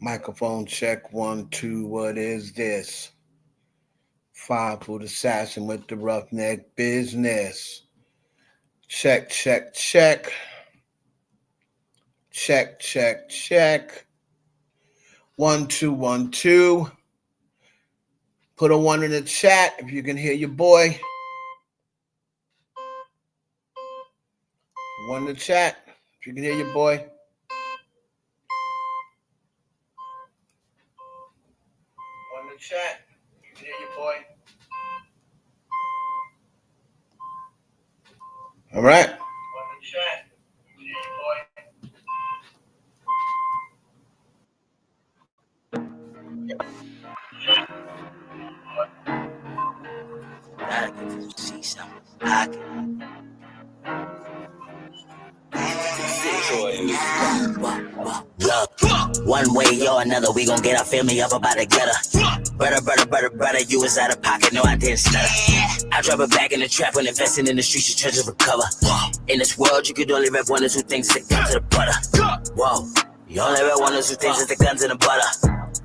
Microphone check 1 2. What is this? 5-foot assassin with the roughneck business. Check, check, check. Check, check, check. 1 2 1 2. Put a 1 in the chat if you can hear your boy. 1 in the chat if you can hear your boy. 1 in the chat if you can hear your boy. All right. 1 in the chat if you can hear your boy. See something. Look, one way or another, we gon' get our family up about the gutter. Brother, you was out of pocket, no, I didn't stutter. I drop it back in the trap when investing in the streets, your treasures recover. In this world, you could only rep one or two things that come to the butter. Whoa, you only rep one or two things is the guns and the butter.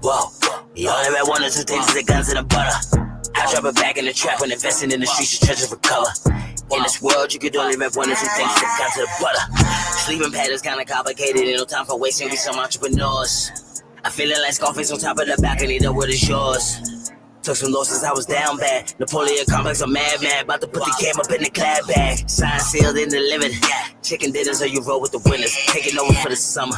Whoa, you only rep one or two things is the guns and the butter. I drop it back in the trap when investing in the streets, your treasures recover. In this world, you could only rep one or two things that come to the butter. Sleeping patterns kinda complicated, ain't no time for wasting, we some entrepreneurs. I feeling like Scarface on top of the balcony, the word is yours. Took some losses, I was down bad. Napoleon complex, I'm mad. About to put the game up in the clad bag. Signed, sealed, and delivered. Chicken dinners, or you roll with the winners. Taking over for the summer.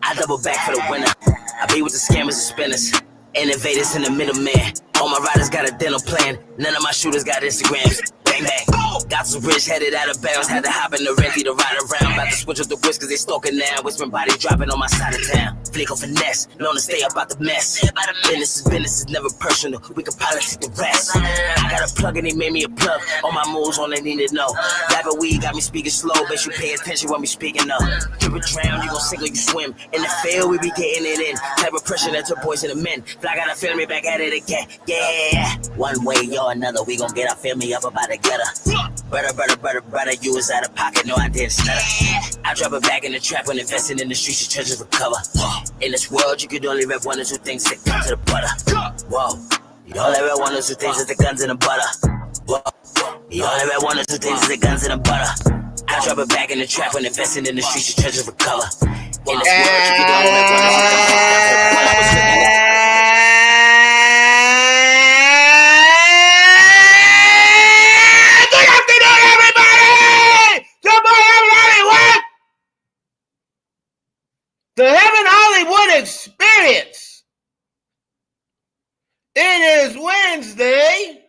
I double back for the winter. I be with the scammers and spinners. Innovators in the middleman. All my riders got a dental plan. None of my shooters got Instagrams. Bang, bang. Got some rich headed out of bounds. Had to hop in the renty to ride around. About to switch up the whisk cause they stalking now. Whispering body dropping on my side of town. Flick of finesse, known to stay up out the mess. Business is never personal. We can politic the rest. I got a plug and he made me a plug. All my moves on they need to know. Rapper weed got me speaking slow. Bet you pay attention when we speaking up. Drip it drown, you gon' sink or you swim. In the field, we be getting it in. Type of pressure that took boys to the men. Fly got a family back at it again. Yeah. One way or another, we gon' get our family up about the gutter. Brother, you was out of pocket, no, I didn't stutter. I drop it back in the trap when investing in the streets, your treasures recover. In this world, you could only rep one or two things that come to the butter. Whoa, you only rep one or two things is the guns and the butter. Whoa, you only rep one or two things is the guns and the butter. I drop it back in the trap when investing in the streets, your treasures recover. In this world, you could only rep one or two things that come to the butter. The Heaven Hollywood Experience. It is Wednesday.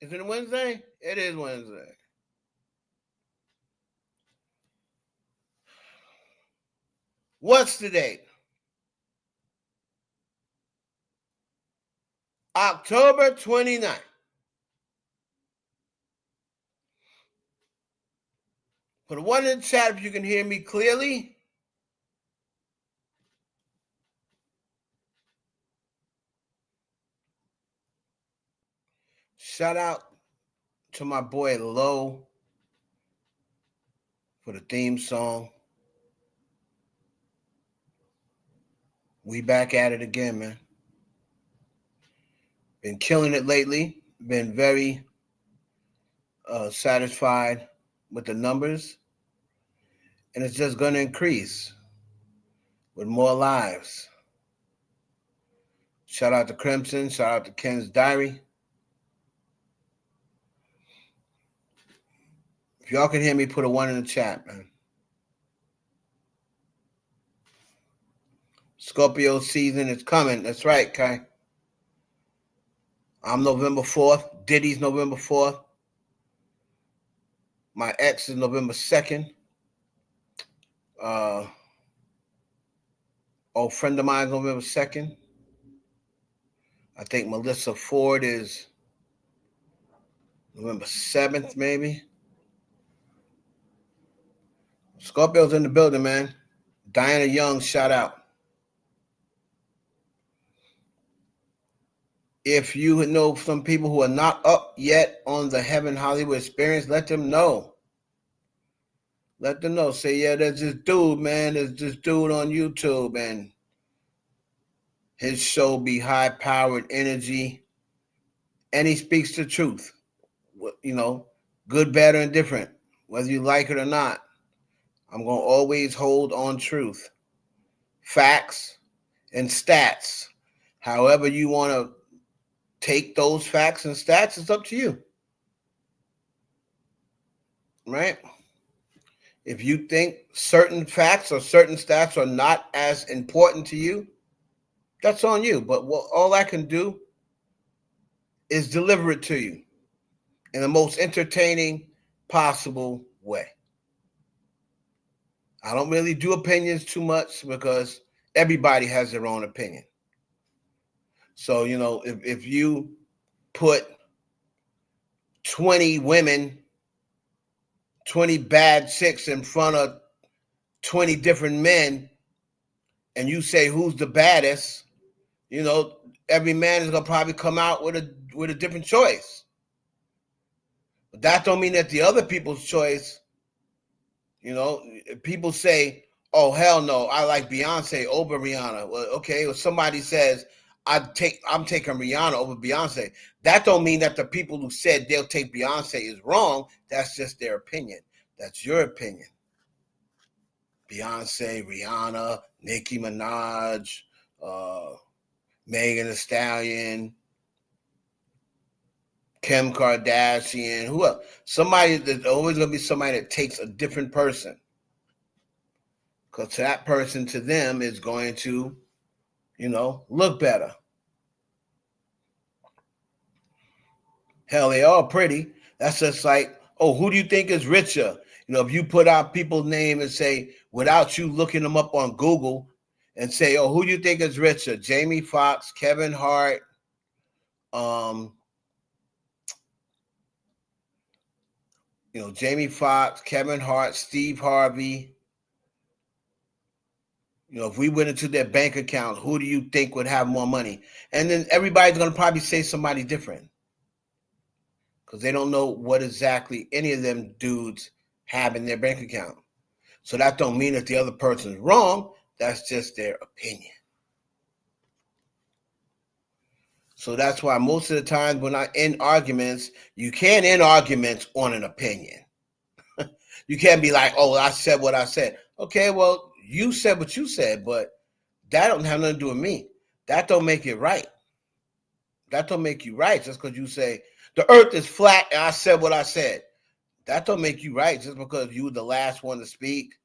Is it Wednesday? It is Wednesday. What's the date? October 29th. Put a 1 in the chat if you can hear me clearly. Shout out to my boy Low for the theme song. We back at it again, man. Been killing it lately. Been very satisfied with the numbers. And it's just going to increase with more lives. Shout out to Crimson. Shout out to Ken's Diary. If y'all can hear me, put a 1 in the chat, man. Scorpio season is coming. That's right, Kai. I'm November 4th. Diddy's November 4th. My ex is November 2nd. Old friend of mine is November 2nd. I think Melissa Ford is November 7th, maybe. Scorpio's in the building, man. Diana Young, shout out. If you know some people who are not up yet on the Heaven Hollywood Experience, let them know. Let them know. Say, yeah, there's this dude, man. There's this dude on YouTube, and His show be high-powered energy, and he speaks the truth. You know, good, bad, or indifferent, whether you like it or not. I'm going to always hold on truth, facts, and stats. However you want to take those facts and stats, it's up to you. Right? If you think certain facts or certain stats are not as important to you, that's on you. But all I can do is deliver it to you in the most entertaining possible way. I don't really do opinions too much because everybody has their own opinion. So, you know, if you put 20 women, 20 bad chicks in front of 20 different men, and you say who's the baddest, you know, every man is gonna probably come out with a different choice. But that don't mean that the other people's choice, you know, people say, oh hell no, I like Beyonce over Rihanna. Well, okay, if somebody says I'm taking Rihanna over Beyonce, that don't mean that the people who said they'll take Beyonce is wrong. That's just their opinion. That's your opinion. Beyonce, Rihanna, Nicki Minaj, Megan Thee Stallion, Kim Kardashian, who else? Somebody, there's always going to be somebody that takes a different person. Because that person to them is going to, you know, look better. Hell, they all pretty. That's just like, oh, who do you think is richer? You know, if you put out people's name and say, without you looking them up on Google and say, oh, who do you think is richer? Jamie Foxx, Kevin Hart, you know, Jamie Foxx, Kevin Hart, Steve Harvey. You know, if we went into their bank account, who do you think would have more money? And then everybody's going to probably say somebody different because they don't know what exactly any of them dudes have in their bank account. So that don't mean that the other person's wrong. That's just their opinion. So that's why most of the time when I end arguments, you can't end arguments on an opinion. You can't be like, oh, I said what I said. Okay, well, you said what you said, but that don't have nothing to do with me. That don't make it right. That don't make you right just because you say the earth is flat and I said what I said. That don't make you right just because you were the last one to speak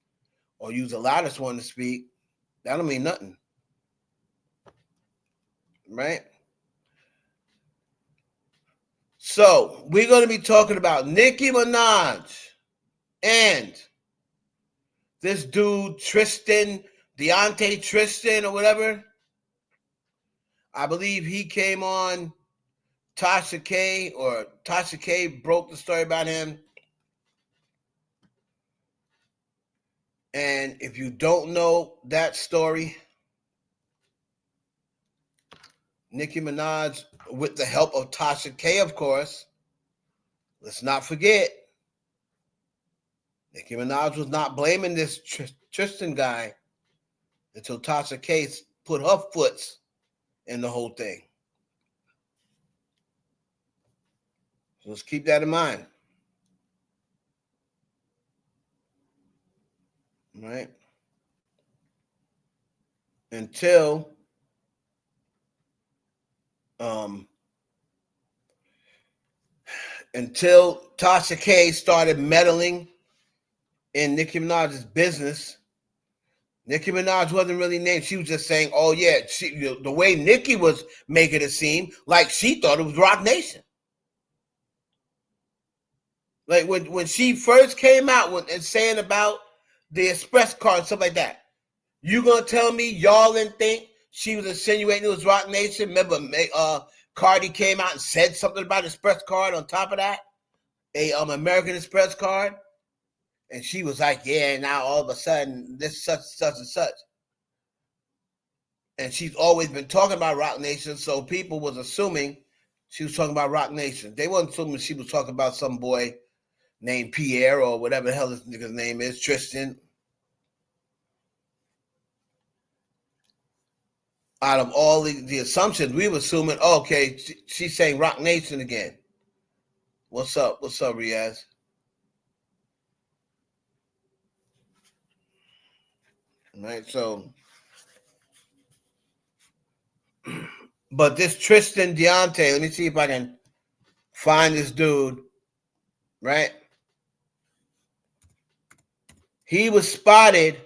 or you was the loudest one to speak. That don't mean nothing. Right? So we're going to be talking about Nicki Minaj and this dude Deontay Tristan or whatever. I believe he came on Tasha K broke the story about him. And if you don't know that story, Nicki Minaj, with the help of Tasha K, of course, let's not forget, Nicki Minaj was not blaming this Tristan guy until Tasha K put her foot in the whole thing. So let's keep that in mind. Right? Until Tasha K started meddling in Nicki Minaj's business. Nicki Minaj wasn't really named. She was just saying, oh, yeah, the way Nicki was making it seem like she thought it was Roc Nation. Like when she first came out and saying about the express card and stuff like that, you going to tell me y'all didn't think she was insinuating it was Roc Nation? Remember, Cardi came out and said something about express card on top of that? American Express card? And she was like, yeah, now all of a sudden, this such and such. And she's always been talking about Roc Nation, so people was assuming she was talking about Roc Nation. They wasn't assuming she was talking about some boy named Pierre or whatever the hell this nigga's name is, Tristan. out of all the assumptions, we were assuming, oh, okay, she's saying Rock Nation again. What's up? What's up, Riaz? Right, so, but this Tristan Deontay, let me see if I can find this dude, right? He was spotted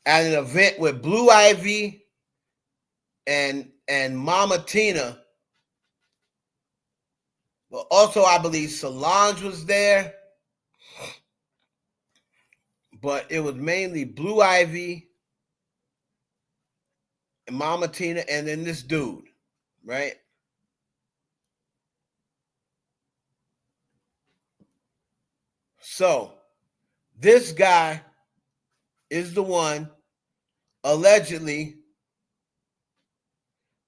at an event with Blue Ivy and Mama Tina. But also, I believe Solange was there. But it was mainly Blue Ivy and Mama Tina and then this dude, right? So this guy is the one allegedly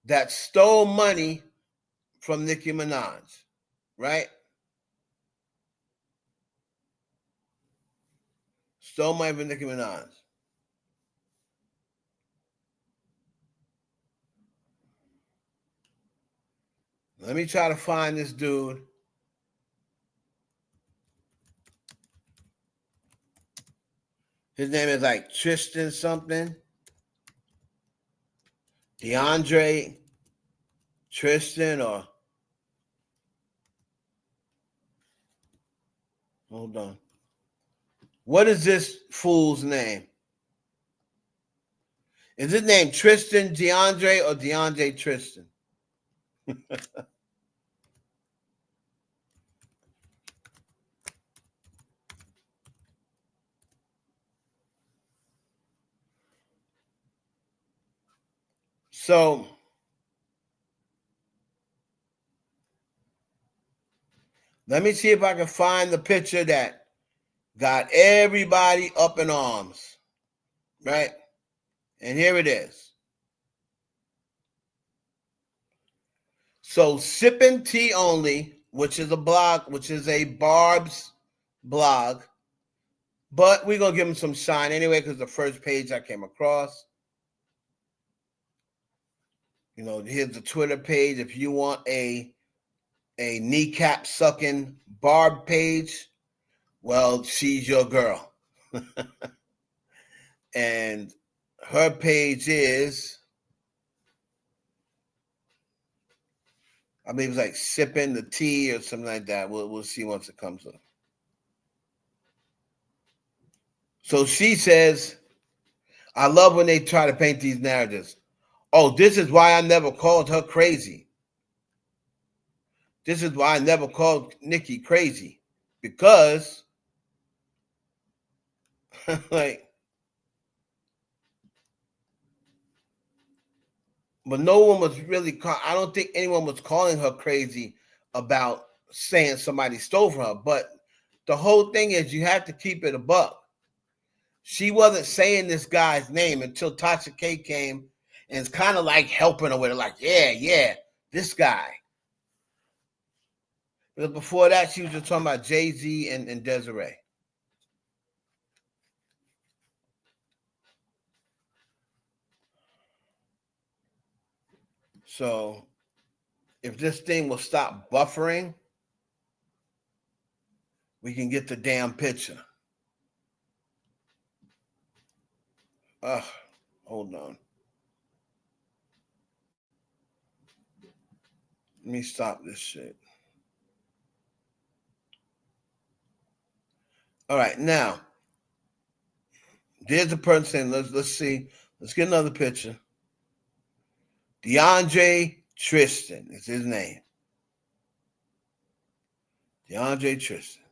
that stole money from Nicki Minaj, right? Stole money from Nicki Minaj. Let me try to find this dude. His name is like Tristan something. DeAndre Tristan or... Hold on. What is this fool's name? Is his name Tristan DeAndre or DeAndre Tristan? So let me see if I can find the picture that got everybody up in arms, right? And here it is. So Sippin' Tea Only, which is a blog, which is a Barb's blog, but we're going to give him some shine anyway because the first page I came across. You know, here's the Twitter page. If you want a kneecap sucking Barb page, well, she's your girl. And her page is, I believe it's like Sipping the Tea or something like that. We'll see once it comes up. So she says, I love when they try to paint these narratives. Oh, this is why I never called her crazy. This is why I never called Nicki crazy. Because, like, but no one was really, I don't think anyone was calling her crazy about saying somebody stole from her. But the whole thing is you have to keep it a buck. She wasn't saying this guy's name until Tasha K came and it's kind of like helping her with it. Like, yeah, this guy. But before that, she was just talking about Jay-Z and Desiree. So if this thing will stop buffering, we can get the damn picture. Hold on. Let me stop this shit. All right, now there's a person saying, let's see. Let's get another picture. DeAndre Tristan is his name. DeAndre Tristan.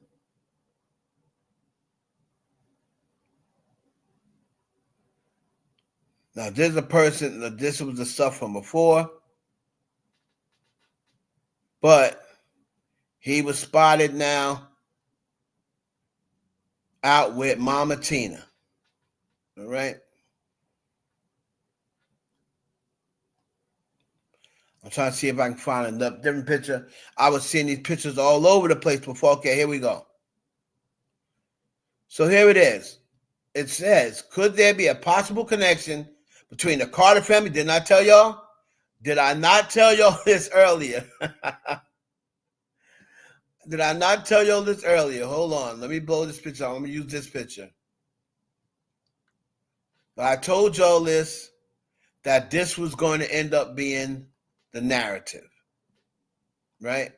Now, there's a person, this was the stuff from before, but he was spotted now out with Mama Tina. All right? I'm trying to see if I can find a different picture. I was seeing these pictures all over the place before. Okay, here we go. So here it is. It says, could there be a possible connection between the Carter family. Didn't I tell y'all? Did I not tell y'all this earlier? Did I not tell y'all this earlier? Hold on. Let me blow this picture out. Let me use this picture. But I told y'all this, that this was going to end up being the narrative. Right?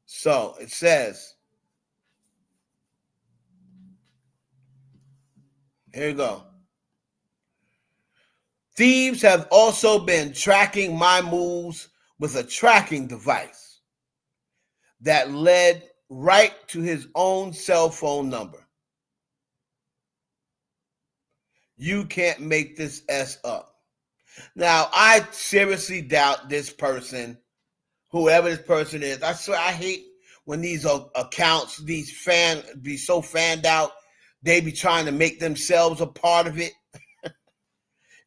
So it says, here you go. Thieves have also been tracking my moves with a tracking device that led right to his own cell phone number. You can't make this S up. Now, I seriously doubt this person, whoever this person is. I swear, I hate when these accounts, these be so fanned out, they be trying to make themselves a part of it.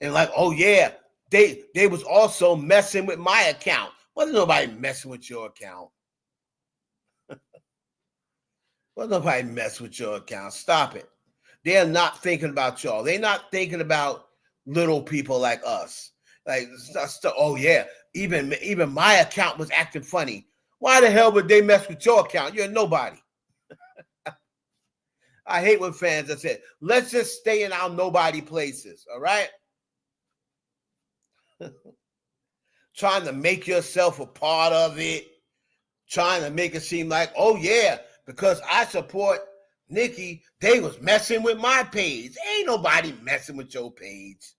And like, oh yeah, they was also messing with my account. Wasn't nobody messing with your account. Wasn't nobody messing with your account. Stop it. They're not thinking about y'all. They're not thinking about little people like us. Like, oh yeah, even my account was acting funny. Why the hell would they mess with your account? You're nobody. I hate when fans that say, let's just stay in our nobody places, all right? Trying to make yourself a part of it, trying to make it seem like, oh yeah, because I support Nicki, they was messing with my page. Ain't nobody messing with your page.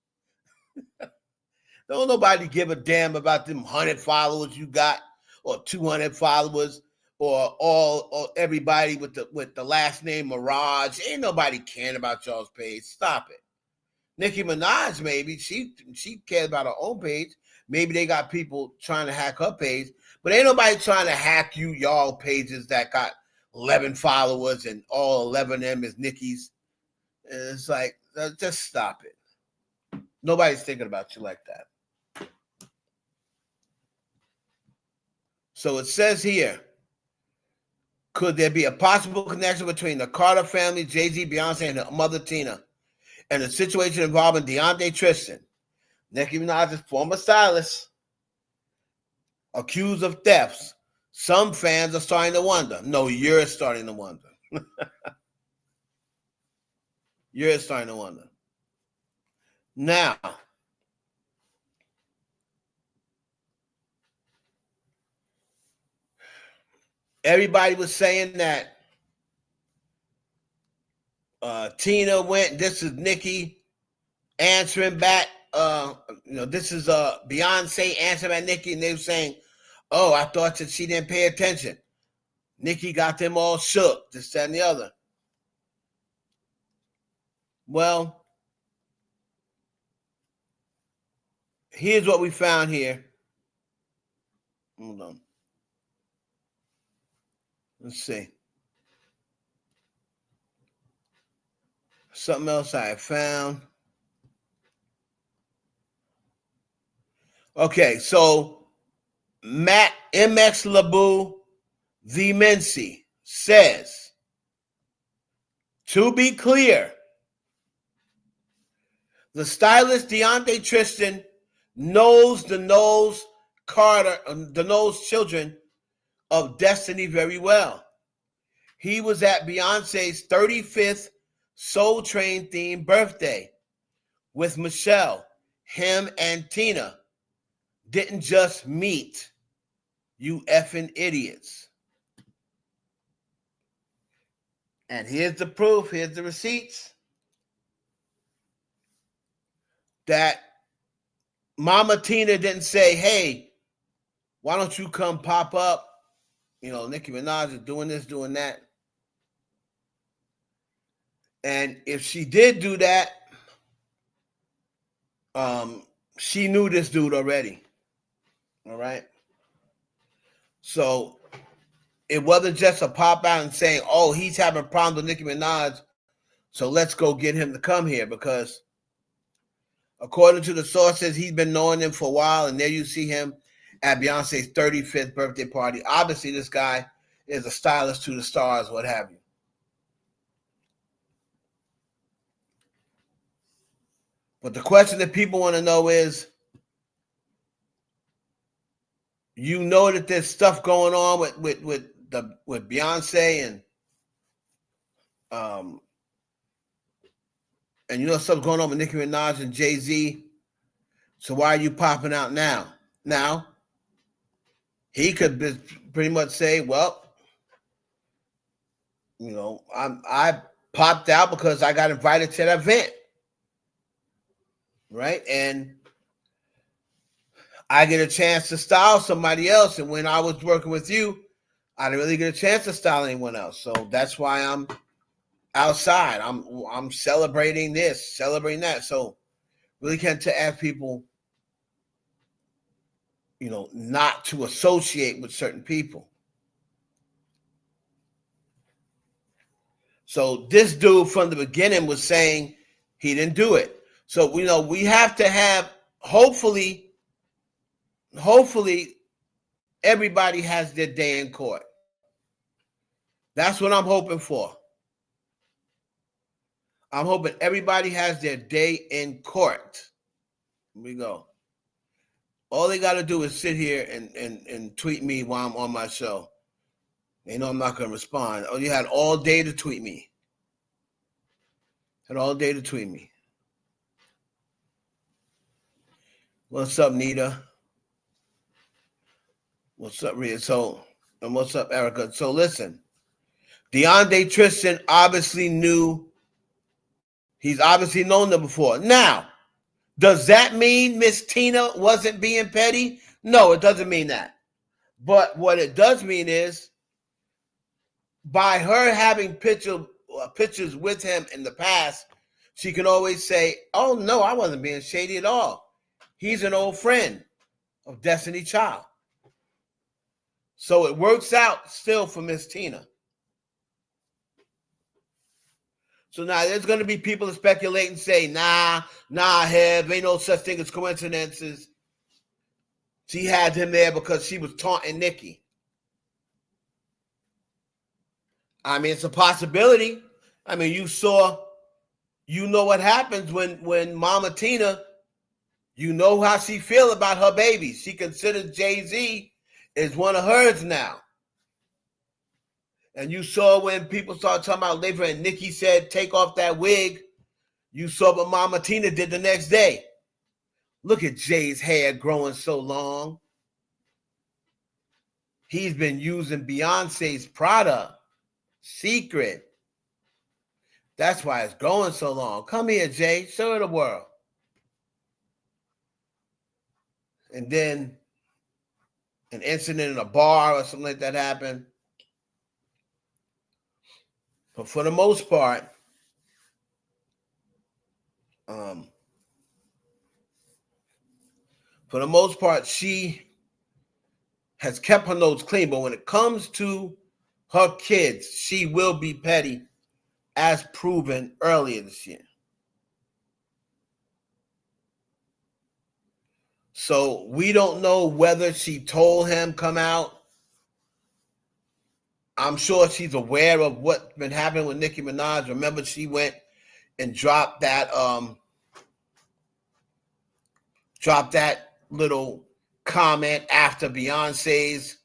Don't nobody give a damn about them 100 followers you got, or 200 followers, or everybody with the last name Mirage. Ain't nobody caring about y'all's page. Stop it. Nicki Minaj, maybe she cares about her own page. Maybe they got people trying to hack her page, but ain't nobody trying to hack y'all pages that got 11 followers and all 11 of them is Nicki's. And it's like, just stop it. Nobody's thinking about you like that. So it says here, could there be a possible connection between the Carter family, Jay-Z, Beyonce, and her mother Tina, and the situation involving DeAndre Tristan, Nicki Minaj's former stylist, accused of thefts? Some fans are starting to wonder. No, you're starting to wonder. You're starting to wonder. Now, everybody was saying that Tina went, this is Nicki answering back. This is Beyonce answering back Nicki, and they were saying, oh, I thought that she didn't pay attention. Nicki got them all shook, this, that, and the other. Well, here's what we found here. Hold on. Let's see. Something else I found. Okay, so Matt MX Labu the Mincy says, to be clear, the stylist DeAndre Tristan knows the Knowles children of Destiny very well. He was at Beyonce's 35th Soul Train themed birthday with Michelle. Him and Tina didn't just meet. You effing idiots. And here's the proof. Here's the receipts. That Mama Tina didn't say, hey, why don't you come pop up? You know, Nicki Minaj is doing this, doing that. And if she did do that, she knew this dude already. All right. So it wasn't just a pop out and saying, oh, he's having problems with Nicki Minaj, so let's go get him to come here, because according to the sources, he's been knowing him for a while, and there you see him at Beyonce's 35th birthday party. Obviously, this guy is a stylist to the stars, what have you. But the question that people want to know is, you know that there's stuff going on with Beyonce and you know stuff going on with Nicki Minaj and Jay-Z. So why are you popping out now? Now, he could pretty much say, well, you know, I popped out because I got invited to that event, right? And I get a chance to style somebody else. And when I was working with you, I didn't really get a chance to style anyone else. So that's why I'm outside. I'm celebrating this, celebrating that. So really can't to ask people, you know, not to associate with certain people. So this dude from the beginning was saying he didn't do it. So, you know, we have to have, hopefully everybody has their day in court. That's what I'm hoping for. I'm hoping everybody has their day in court. Here we go. All they got to do is sit here and tweet me while I'm on my show. They know I'm not going to respond. Oh, you had all day to tweet me. Had all day to tweet me. What's up, Nita? What's up, Rhea? So, and what's up, Erica? So listen, DeAndre Tristan obviously knew. He's obviously known them before. Now, does that mean Miss Tina wasn't being petty? No, it doesn't mean that. But what it does mean is, by her having pictures with him in the past, she can always say, oh, no, I wasn't being shady at all. He's an old friend of Destiny Child. So it works out still for Miss Tina. So now there's going to be people that speculate and say, nah, Heb, ain't no such thing as coincidences. She had him there because she was taunting Nicki. I mean, it's a possibility. I mean, you know what happens when Mama Tina, you know how she feel about her baby. She considers Jay-Z as one of hers now. And you saw when people started talking about labor and Nicki said, take off that wig. You saw what Mama Tina did the next day. Look at Jay's hair growing so long. He's been using Beyonce's product, Secret. That's why it's growing so long. Come here, Jay. Show the world. And then an incident in a bar or something like that happened. But for the most part, she has kept her nose clean. But when it comes to her kids, she will be petty, as proven earlier this year. So we don't know whether she told him come out. I'm sure she's aware of what's been happening with Nicki Minaj. Remember, she went and dropped that little comment after Beyonce's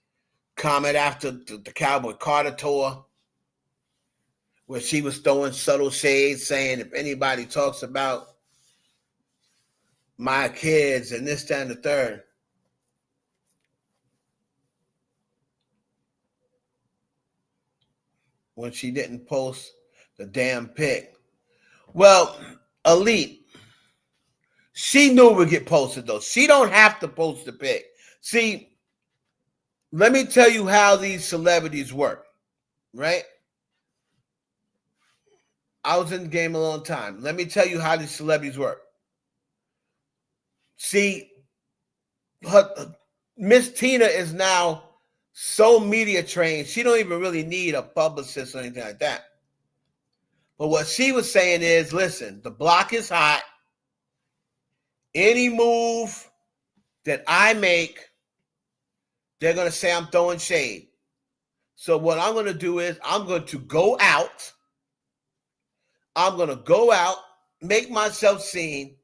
comment after the Cowboy Carter tour, where she was throwing subtle shades, saying if anybody talks about my kids and this, that, and the third. When she didn't post the damn pic. Well, Elite, she knew it would get posted, though. She don't have to post the pic. See, let me tell you how these celebrities work, right? I was in the game a long time. Let me tell you how these celebrities work. See, Miss Tina is now so media trained, she don't even really need a publicist or anything like that. But what she was saying is, listen, the block is hot. Any move that I make, they're going to say I'm throwing shade. So what I'm going to do is I'm going to go out. I'm going to go out, make myself seen,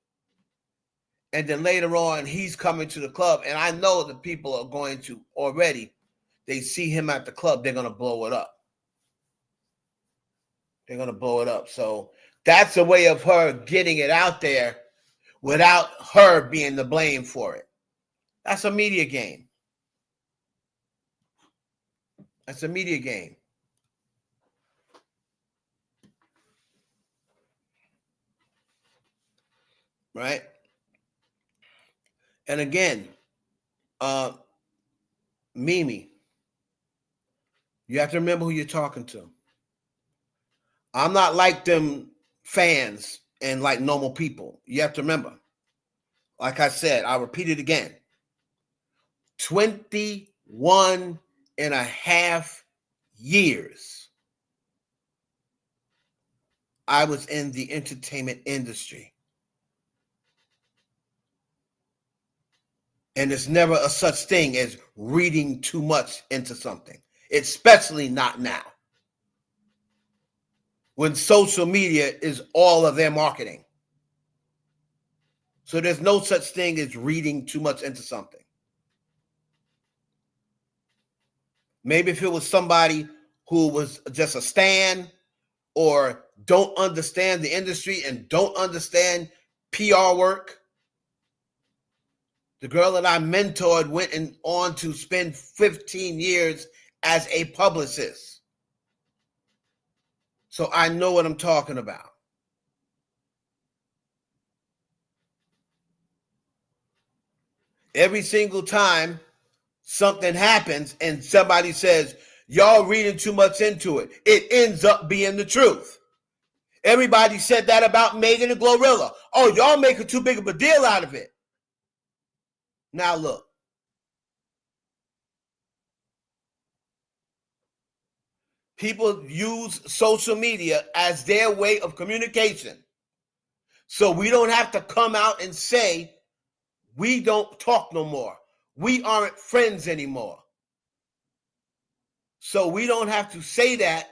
And then later on, he's coming to the club. And I know the people are going to already, they see him at the club, they're going to blow it up. They're going to blow it up. So that's a way of her getting it out there without her being the blame for it. That's a media game. That's a media game. Right? And again, Mimi, you have to remember who you're talking to. I'm not like them fans and like normal people. You have to remember. Like I said, I'll repeat it again. 21 and a half years I was in the entertainment industry. And there's never a such thing as reading too much into something, especially not now, when social media is all of their marketing. So there's no such thing as reading too much into something. Maybe if it was somebody who was just a stan or don't understand the industry and don't understand PR work. The girl that I mentored went on to spend 15 years as a publicist. So I know what I'm talking about. Every single time something happens and somebody says, y'all reading too much into it, it ends up being the truth. Everybody said that about Megan and Glorilla. Oh, y'all making too big of a deal out of it. Now look. People use social media as their way of communication. So we don't have to come out and say, we don't talk no more. We aren't friends anymore. So we don't have to say that.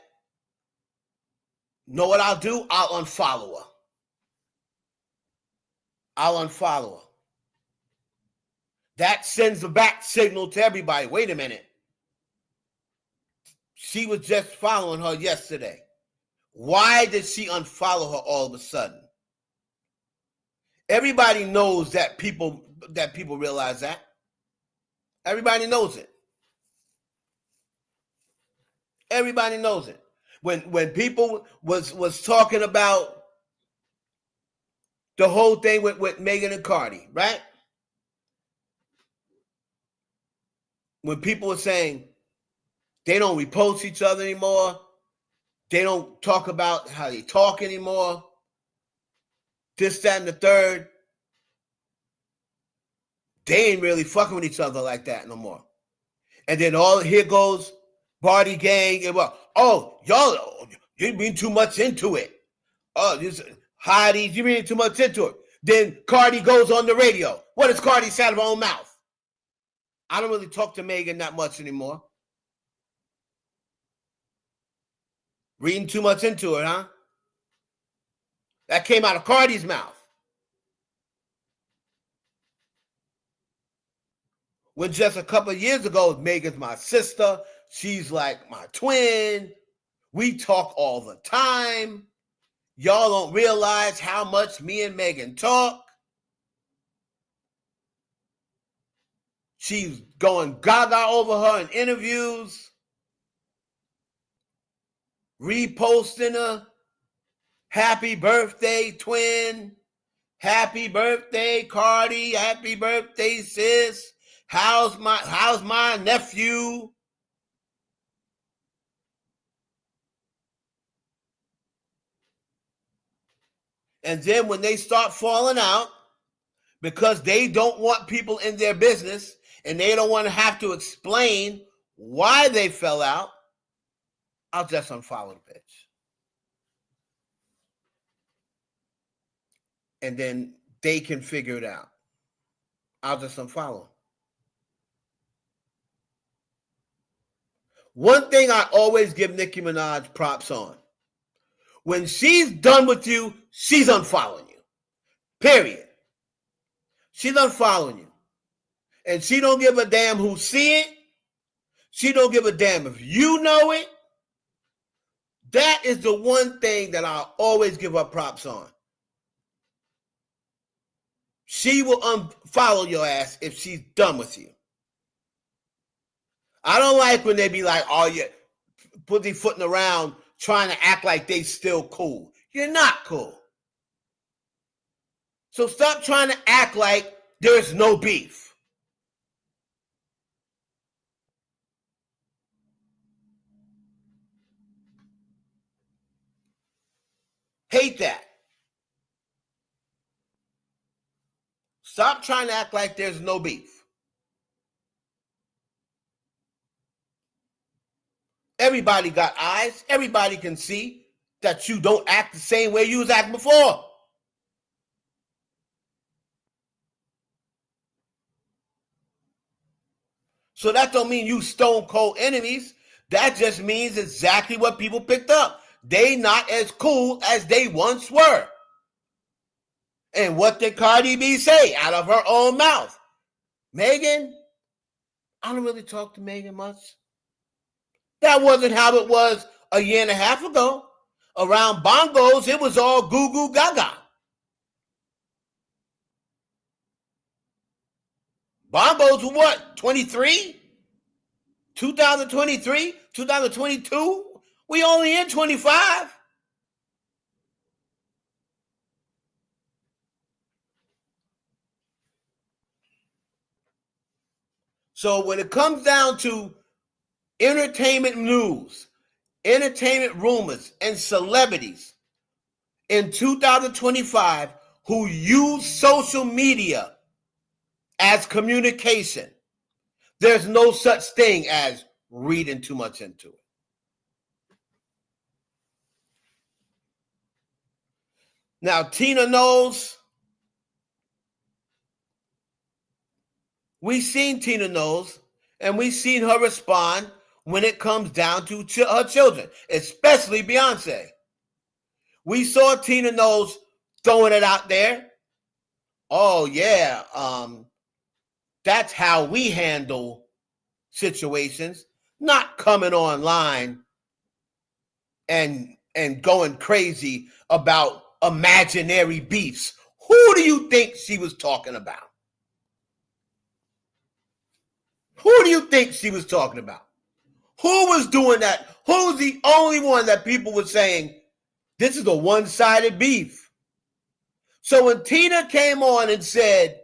Know what I'll do? I'll unfollow her. I'll unfollow her. That sends a back signal to everybody. Wait a minute. She was just following her yesterday. Why did she unfollow her all of a sudden? Everybody knows that people realize that. Everybody knows it. Everybody knows it. When people was talking about the whole thing with Megan and Cardi, right? When people were saying they don't repost each other anymore, they don't talk about how they talk anymore, this, that, and the third, they ain't really fucking with each other like that no more. And then here goes Party Gang, and oh, y'all, you reading too much into it. Oh, Hotties, you reading too much into it. Then Cardi goes on the radio. What does Cardi say out of her own mouth? I don't really talk to Megan that much anymore. Reading too much into it, huh? That came out of Cardi's mouth. When just a couple of years ago, Megan's my sister. She's like my twin. We talk all the time. Y'all don't realize how much me and Megan talk. She's going gaga over her in interviews, reposting her. Happy birthday, twin. Happy birthday, Cardi. Happy birthday, sis. How's my nephew? And then when they start falling out, because they don't want people in their business and they don't want to have to explain why they fell out, I'll just unfollow the bitch. And then they can figure it out. I'll just unfollow. One thing I always give Nicki Minaj props on. When she's done with you, she's unfollowing you. Period. She's unfollowing you. And she don't give a damn who see it. She don't give a damn if you know it. That is the one thing that I'll always give her props on. She will unfollow your ass if she's done with you. I don't like when they be like, oh, yeah, pussyfooting around trying to act like they still cool. You're not cool. So stop trying to act like there's no beef. Hate that. Stop trying to act like there's no beef. Everybody got eyes. Everybody can see that you don't act the same way you was acting before. So that don't mean you stone cold enemies. That just means exactly what people picked up. They not as cool as they once were. And what did Cardi B say out of her own mouth? Megan, I don't really talk to Megan much. That wasn't how it was a year and a half ago. Around bongos, it was all goo goo gaga. Bongos were what? 23? 2023? 2022? We only in 25. So when it comes down to entertainment news, entertainment rumors, and celebrities in 2025 who use social media as communication, there's no such thing as reading too much into it. Now, Tina Knowles, we've seen Tina Knowles, and we've seen her respond when it comes down to her children, especially Beyonce. We saw Tina Knowles throwing it out there. Oh, yeah, that's how we handle situations, not coming online and going crazy about imaginary beefs. Who do you think she was talking about? Who do you think she was talking about? Who was doing that? Who's the only one that people were saying, this is a one-sided beef? So when Tina came on and said,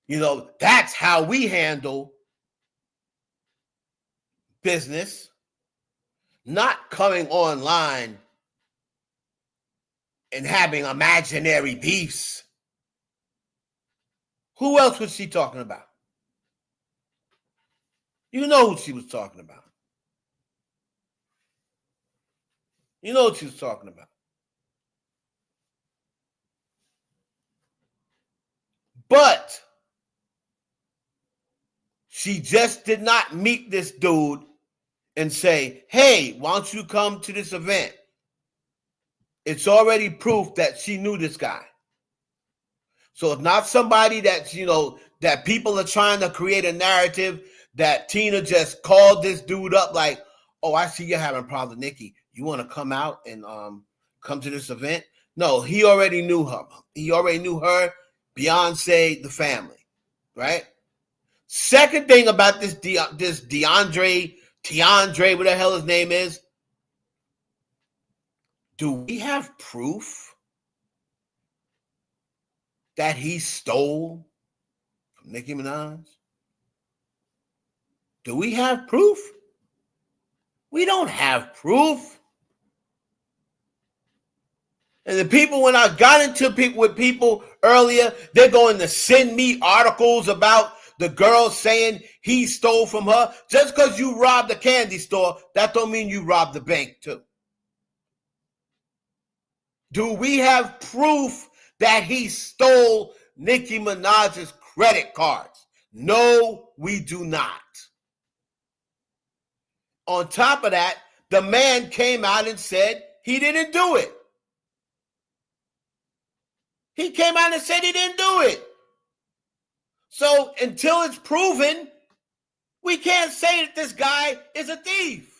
you know, that's how we handle business, not coming online and having imaginary beefs. Who else was she talking about? You know who she was talking about. You know what she was talking about. But she just did not meet this dude and say, hey, why don't you come to this event? It's already proof that she knew this guy. So it's not somebody that's, you know, that people are trying to create a narrative that Tina just called this dude up like, oh, I see you're having a problem with Nicki. You want to come out and come to this event? No, he already knew her. He already knew her, Beyonce, the family, right? Second thing about this Tiandre, whatever the hell his name is, do we have proof that he stole from Nicki Minaj? Do we have proof? We don't have proof. And the people, when I got into with people earlier, they're going to send me articles about the girl saying he stole from her. Just because you robbed a candy store, that don't mean you robbed the bank too. Do we have proof that he stole Nicki Minaj's credit cards? No, we do not. On top of that, the man came out and said he didn't do it. He came out and said he didn't do it. So until it's proven, we can't say that this guy is a thief.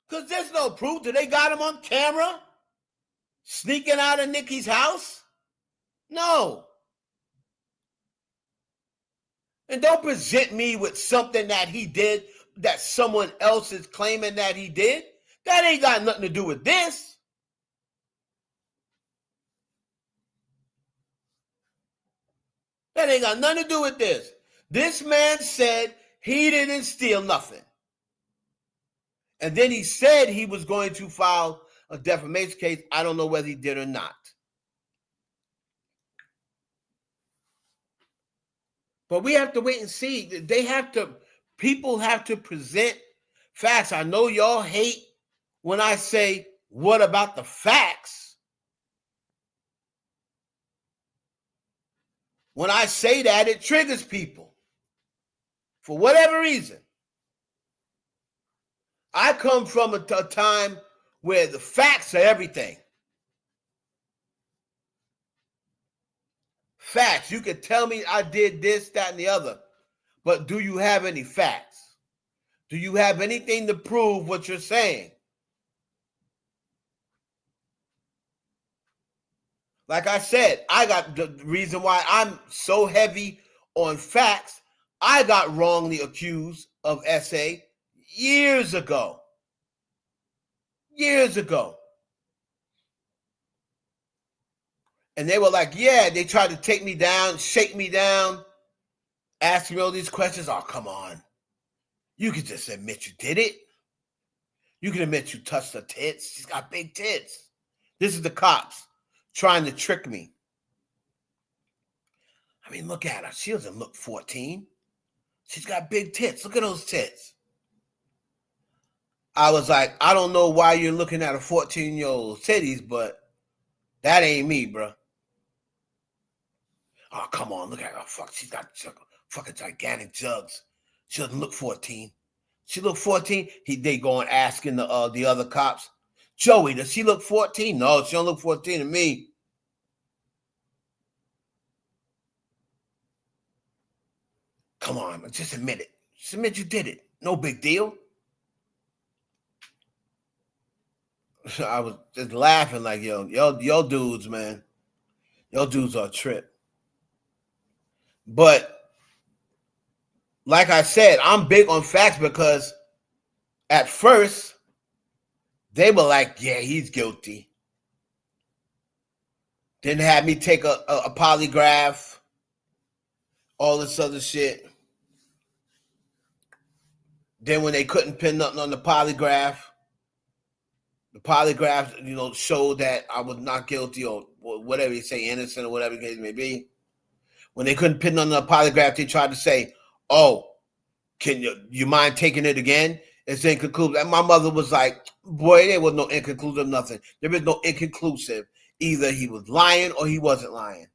Because there's no proof that they got him on camera sneaking out of Nicki's house. No. And don't present me with something that he did that someone else is claiming that he did. That ain't got nothing to do with this. That ain't got nothing to do with this. This man said he didn't steal nothing. And then he said he was going to file a defamation case. I don't know whether he did or not. But we have to wait and see. People have to present facts. I know y'all hate when I say, what about the facts? When I say that, it triggers people. For whatever reason. I come from a time where the facts are everything. Facts. You can tell me I did this, that, and the other. But do you have any facts? Do you have anything to prove what you're saying? Like I said, I got the reason why I'm so heavy on facts. I got wrongly accused of SA years ago. Years ago. And they were like, yeah, they tried to take me down, shake me down, ask me all these questions. Oh, come on. You can just admit you did it. You can admit you touched her tits. She's got big tits. This is the cops trying to trick me. I mean, look at her. She doesn't look 14. She's got big tits. Look at those tits. I was like, I don't know why you're looking at a 14-year-old titties, but that ain't me, bro. Oh, come on. Look at her. Fuck, she's got fucking gigantic jugs. She doesn't look 14. She look 14. They going asking the other cops, Joey, does she look 14? No, she don't look 14 to me. Come on, just admit it. Just admit you did it. No big deal. I was just laughing like, yo dudes, man. Yo dudes are a trip. But like I said, I'm big on facts because at first they were like, yeah, he's guilty. Then had me take a polygraph, all this other shit. Then when they couldn't pin nothing on the polygraph, showed that I was not guilty or whatever you say, innocent or whatever the case may be. When they couldn't pin on the polygraph, they tried to say, oh, can you mind taking it again? It's inconclusive. And my mother was like, boy, there was no inconclusive nothing. There is no inconclusive. Either he was lying or he wasn't lying.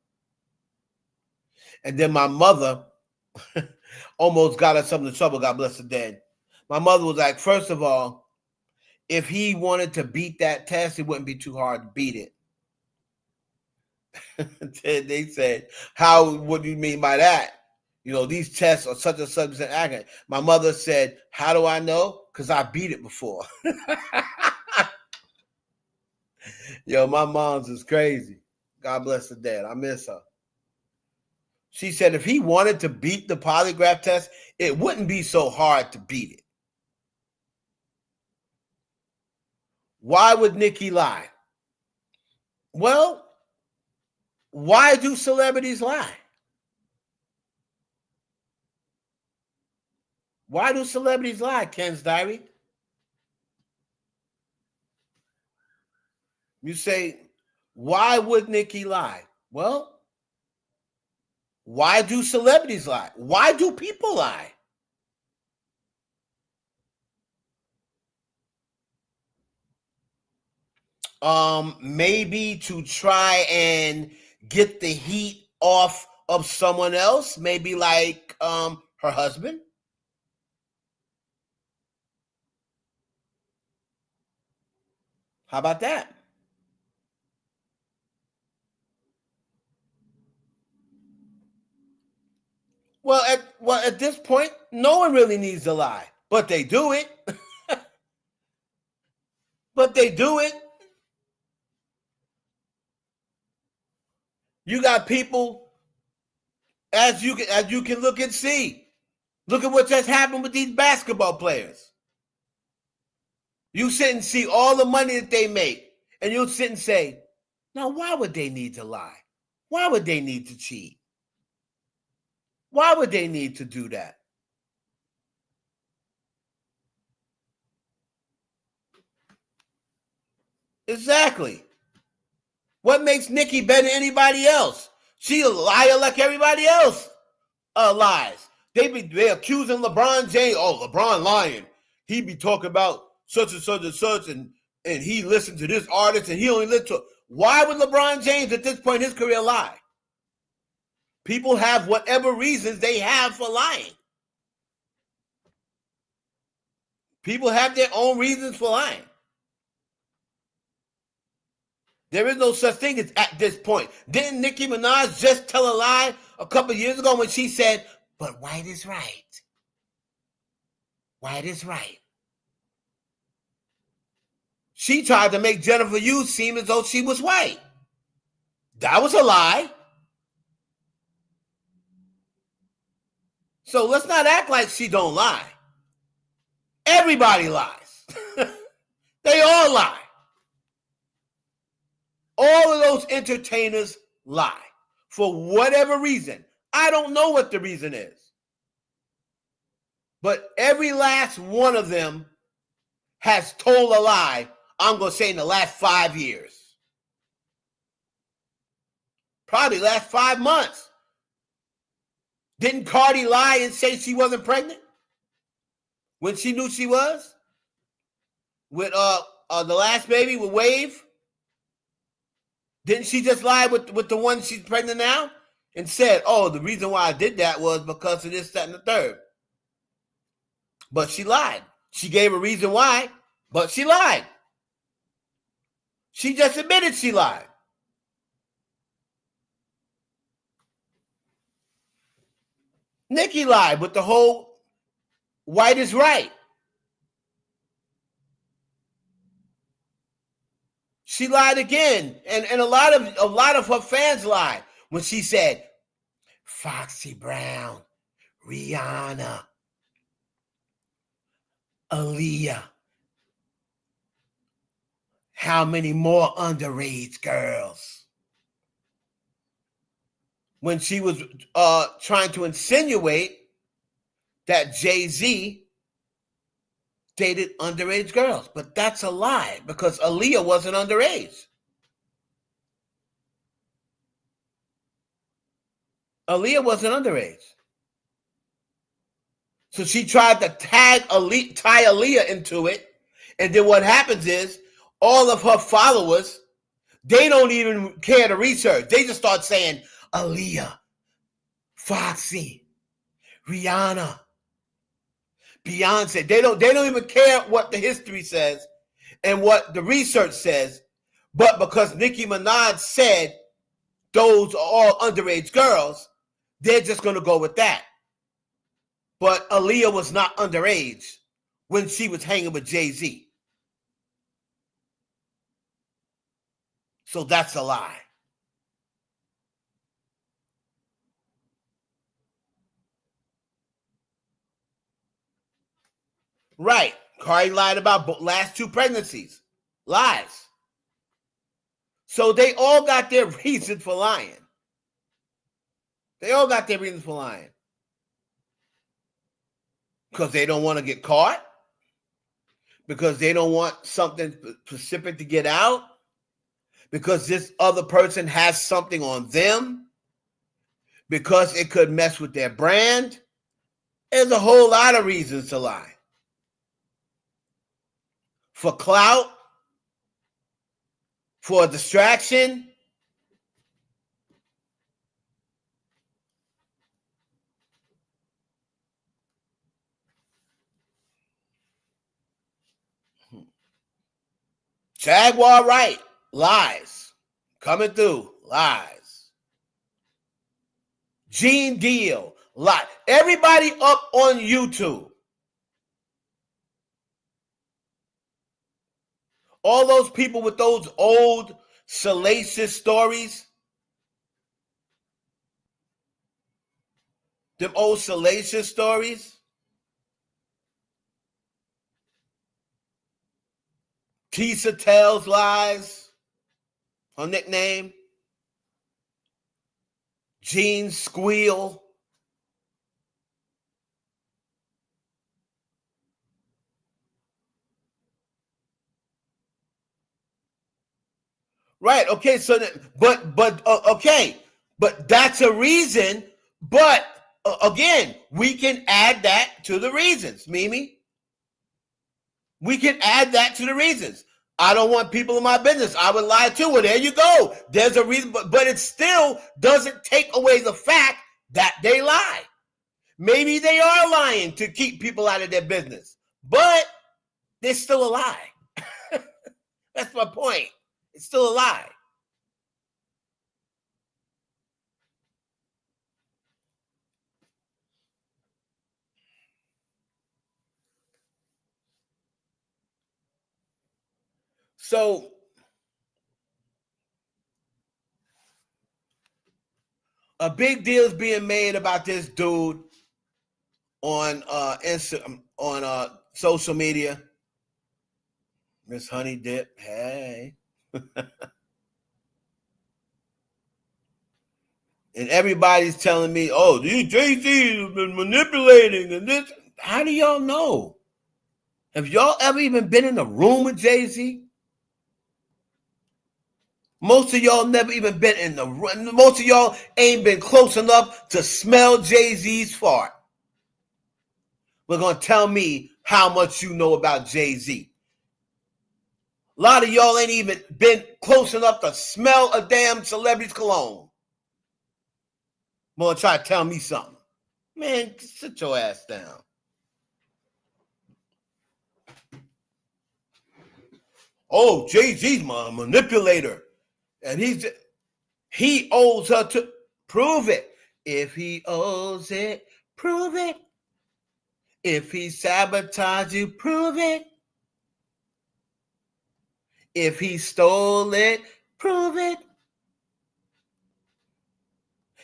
And then my mother almost got us some trouble, God bless the dead. My mother was like, first of all, if he wanted to beat that test, it wouldn't be too hard to beat it. They said, what do you mean by that? These tests are such and such and accurate. My mother said, how do I know? Because I beat it before. Yo, my mom's is crazy. God bless the dead. I miss her. She said if he wanted to beat the polygraph test, it wouldn't be so hard to beat it. Why would Nicki lie? Well, why do celebrities lie? Why do celebrities lie, Ken's Diary? You say, why would Nicki lie? Well, why do celebrities lie? Why do people lie? Maybe to try and get the heat off of someone else, maybe like her husband. How about that? At this point, no one really needs to lie, but they do it. But they do it. You got people, as you can look and see. Look at what just happened with these basketball players. You sit and see all the money that they make, and you'll sit and say, now why would they need to lie? Why would they need to cheat? Why would they need to do that? Exactly. What makes Nicki better than anybody else? She a liar like everybody else lies. They accusing LeBron James. Oh, LeBron lying. He be talking about such and such and such, and he listened to this artist, and he only listened to. Why would LeBron James at this point in his career lie? People have whatever reasons they have for lying. People have their own reasons for lying. There is no such thing as at this point. Didn't Nicki Minaj just tell a lie a couple years ago when she said, but white is right? White is right. She tried to make Jennifer Hughes seem as though she was white. That was a lie. So let's not act like she don't lie. Everybody lies. They all lie. All of those entertainers lie for whatever reason. I don't know what the reason is. But every last one of them has told a lie, I'm going to say in the last 5 years. Probably last 5 months. Didn't Cardi lie and say she wasn't pregnant when she knew she was? With the last baby with Wave? Didn't she just lie with the one she's pregnant now? And said, oh, the reason why I did that was because of this, that, and the third. But she lied. She gave a reason why, but she lied. She just admitted she lied. Nicki lied with the whole white is right. She lied again. And a lot of her fans lied when she said, Foxy Brown, Rihanna, Aaliyah. How many more underage girls? When she was trying to insinuate that Jay-Z dated underage girls. But that's a lie because Aaliyah wasn't underage. Aaliyah wasn't underage. So she tried to tie Aaliyah into it. And then what happens is all of her followers, they don't even care to research. They just start saying, Aaliyah, Foxy, Rihanna, Beyonce. They don't even care what the history says and what the research says. But because Nicki Minaj said those are all underage girls, they're just going to go with that. But Aaliyah was not underage when she was hanging with Jay-Z. So that's a lie. Right. Cardi lied about last 2 pregnancies. Lies. So they all got their reason for lying. They all got their reasons for lying. Because they don't want to get caught. Because they don't want something specific to get out. Because this other person has something on them. Because it could mess with their brand. There's a whole lot of reasons to lie. For clout. For a distraction. Jaguar Wright, lies. Coming through, lies. Gene Deal, lie. Everybody up on YouTube. All those people with those old salacious stories. Them old salacious stories. Keisha tells lies. Her nickname. Gene Squeal. Right. Okay. So, okay, but that's a reason. But again, we can add that to the reasons, Mimi. We can add that to the reasons. I don't want people in my business. I would lie too. Well, there you go. There's a reason, but it still doesn't take away the fact that they lie. Maybe they are lying to keep people out of their business, but they're still a lie. That's my point. It's still a lie. So a big deal is being made about this dude on Instagram, on social media. Miss Honey Dip, hey. And everybody's telling me, oh, Jay-Z has been manipulating and this. How do y'all know? Have y'all ever even been in a room with Jay-Z? Most of y'all never even been in the room. Most of y'all ain't been close enough to smell Jay-Z's fart. We're going to tell me how much you know about Jay-Z. A lot of y'all ain't even been close enough to smell a damn celebrity's cologne. Gonna try to tell me something. Man, sit your ass down. Oh, Jay-Z's my manipulator. And he owes her to prove it. If he owes it, prove it. If he sabotaged you, prove it. If he stole it, prove it.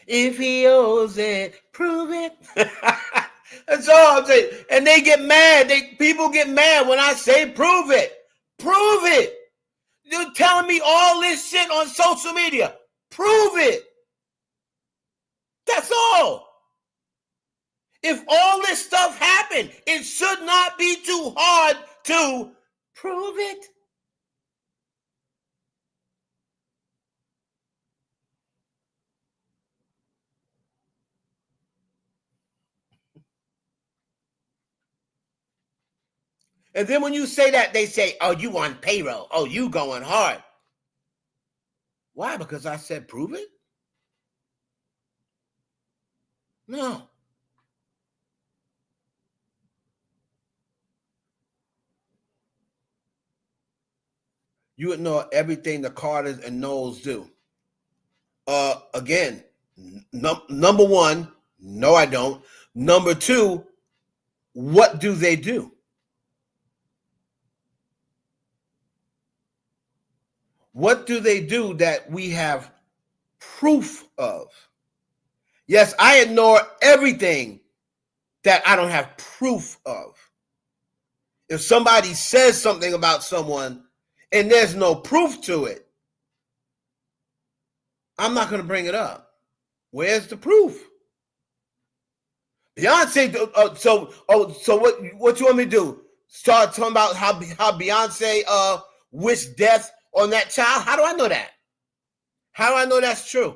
If he owes it, prove it. That's all I'm saying. And they get mad. People get mad when I say prove it. Prove it. You're telling me all this shit on social media. Prove it. That's all. If all this stuff happened, it should not be too hard to prove it. And then when you say that, they say, oh, you on payroll. Oh, you going hard. Why? Because I said prove it? No. You would know everything the Carters and Knowles do. Again, number one, no, I don't. Number two, what do they do? What do they do that we have proof of? Yes, I ignore everything that I don't have proof of. If somebody says something about someone and there's no proof to it, I'm not going to bring it up. Where's the proof? Beyonce, so what you want me to do? Start talking about how Beyonce wished death on that child? How do I know that? How do I know that's true?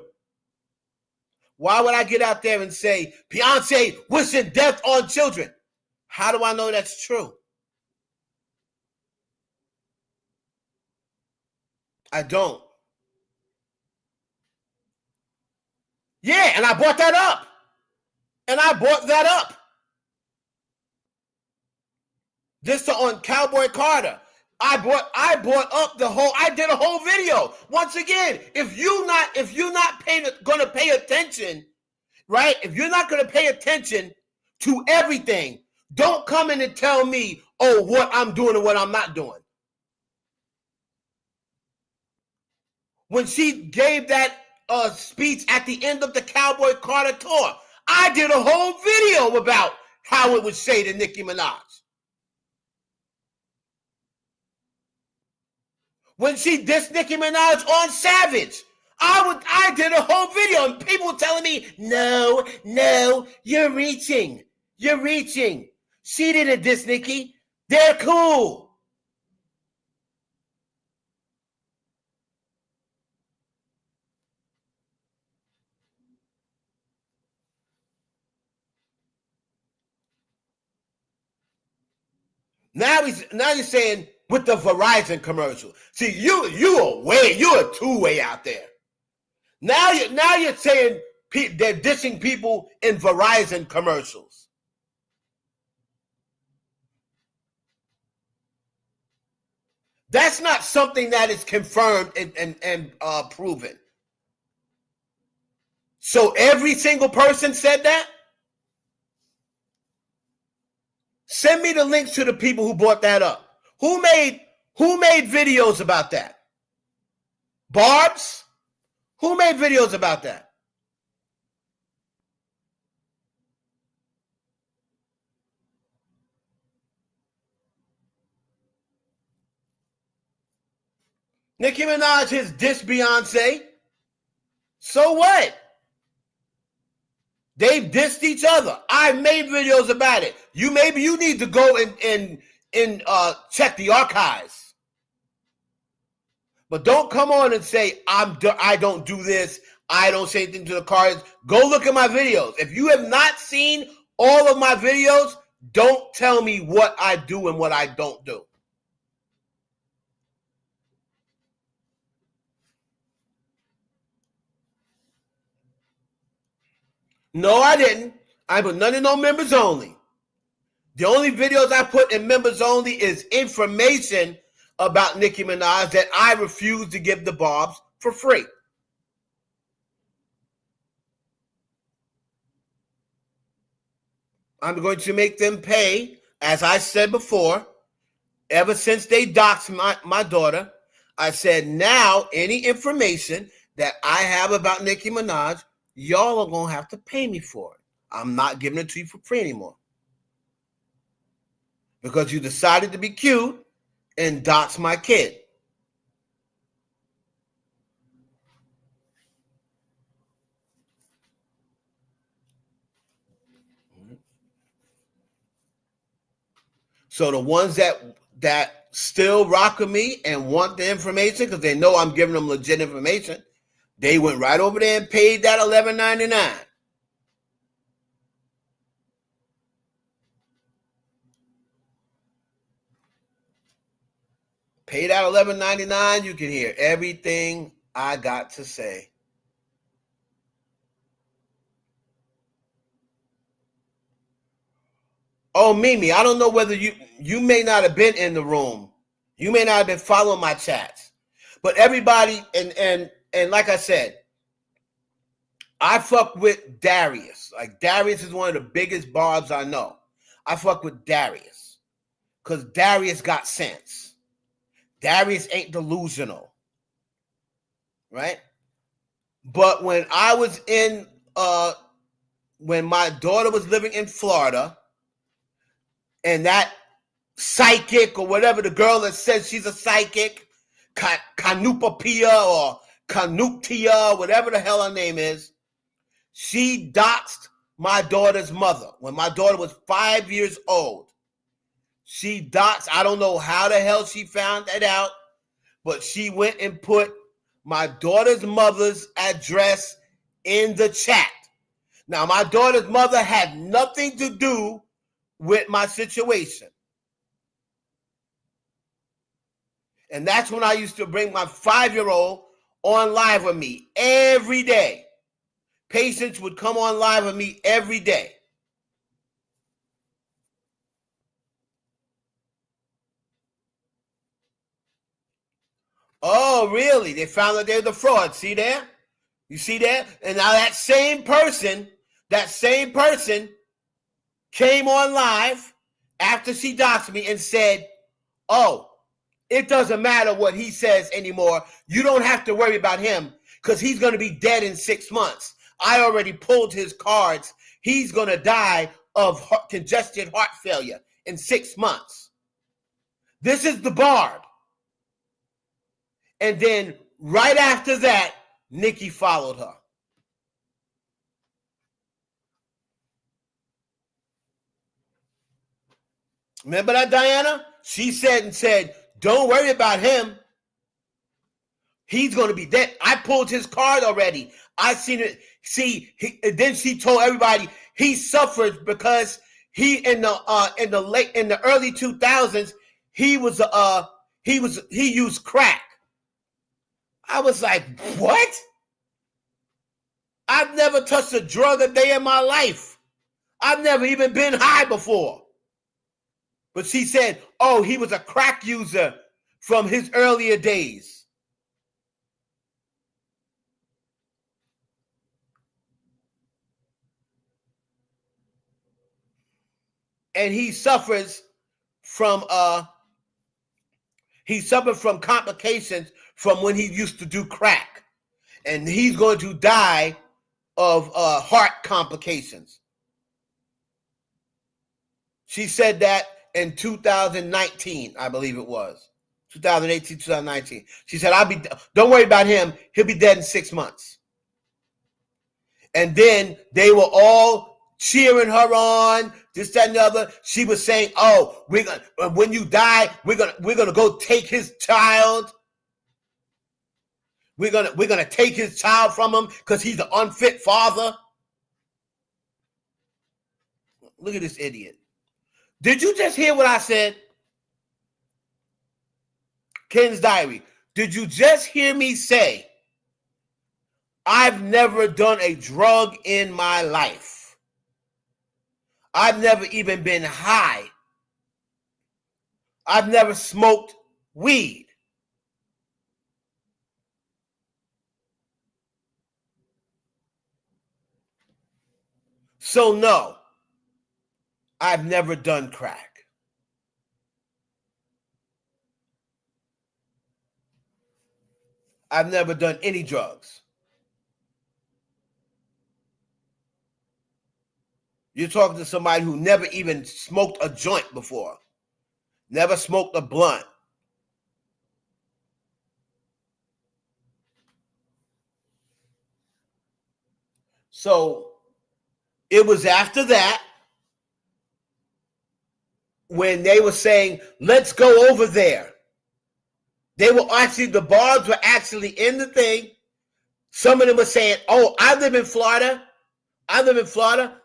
Why would I get out there and say Beyonce wishing death on children? How do I know that's true? I don't. Yeah, and I brought that up. Just on Cowboy Carter. I brought up I did a whole video. Once again, if you're not gonna pay attention, right? If you're not gonna pay attention to everything, don't come in and tell me, oh, what I'm doing and what I'm not doing. When she gave that speech at the end of the Cowboy Carter tour, I did a whole video about how it was shaded Nicki Minaj. When she dissed Nicki Minaj on Savage, I did a whole video, and people were telling me, no, you're reaching. She didn't diss Nicki. They're cool. Now you're saying with the Verizon commercial. See, you're two-way out there. Now you're saying they're dissing people in Verizon commercials. That's not something that is confirmed and proven. So every single person said that? Send me the links to the people who brought that up. Who made videos about that? Barbs? Who made videos about that? Nicki Minaj has dissed Beyonce. So what? They've dissed each other. I've made videos about it. Maybe you need to go and check the archives. But don't come on and say I don't do this. I don't say anything to the cards. Go look at my videos. If you have not seen all of my videos, don't tell me what I do and what I don't do. No, I didn't. I put none of no members only. The only videos I put in members only is information about Nicki Minaj that I refuse to give the Barbs for free. I'm going to make them pay, as I said before, ever since they doxed my daughter. I said, now any information that I have about Nicki Minaj, y'all are going to have to pay me for it. I'm not giving it to you for free anymore. Because you decided to be cute and dox my kid. So the ones that still rock with me and want the information because they know I'm giving them legit information, they went right over there and paid that $11.99. Pay that $11.99, you can hear everything I got to say. Oh, Mimi, I don't know whether you may not have been in the room. You may not have been following my chats. But everybody, and like I said, I fuck with Darius. Like, Darius is one of the biggest barbs I know. I fuck with Darius. Because Darius got sense. Darius ain't delusional. Right? But when I was when my daughter was living in Florida, and that psychic or whatever, the girl that says she's a psychic, Kanupapia or Kanuptia, whatever the hell her name is, she doxed my daughter's mother when my daughter was 5 years old. She doxed, I don't know how the hell she found that out, but she went and put my daughter's mother's address in the chat. Now, my daughter's mother had nothing to do with my situation. And that's when I used to bring my 5-year-old on live with me every day. Patients would come on live with me every day. Oh, really? They found that they're the fraud. See there? You see that? And now that same person came on live after she doxed me and said, oh, it doesn't matter what he says anymore. You don't have to worry about him because he's going to be dead in 6 months. I already pulled his cards. He's going to die of congested heart failure in 6 months. This is the Barb. And then right after that, Nicki followed her. Remember that, Diana? She said, don't worry about him. He's going to be dead. I pulled his card already. I seen it. See, then she told everybody he suffered because he in the early 2000s he used crack. I was like, what? I've never touched a drug a day in my life. I've never even been high before. But she said, oh, he was a crack user from his earlier days. And he suffers from complications from when he used to do crack. And he's going to die of heart complications. She said that in 2019, I believe it was. 2018, 2019. She said, don't worry about him. He'll be dead in 6 months. And then they were all cheering her on, this, that, and the other. She was saying, oh, when you die, we're gonna go take his child. We're gonna take his child from him because he's an unfit father. Look at this idiot. Did you just hear what I said? Ken's Diary. Did you just hear me say, I've never done a drug in my life. I've never even been high. I've never smoked weed. So no, I've never done crack. I've never done any drugs. You're talking to somebody who never even smoked a joint before. Never smoked a blunt. So it was after that when they were saying, let's go over there. The Barbs were actually in the thing. Some of them were saying, oh, I live in Florida.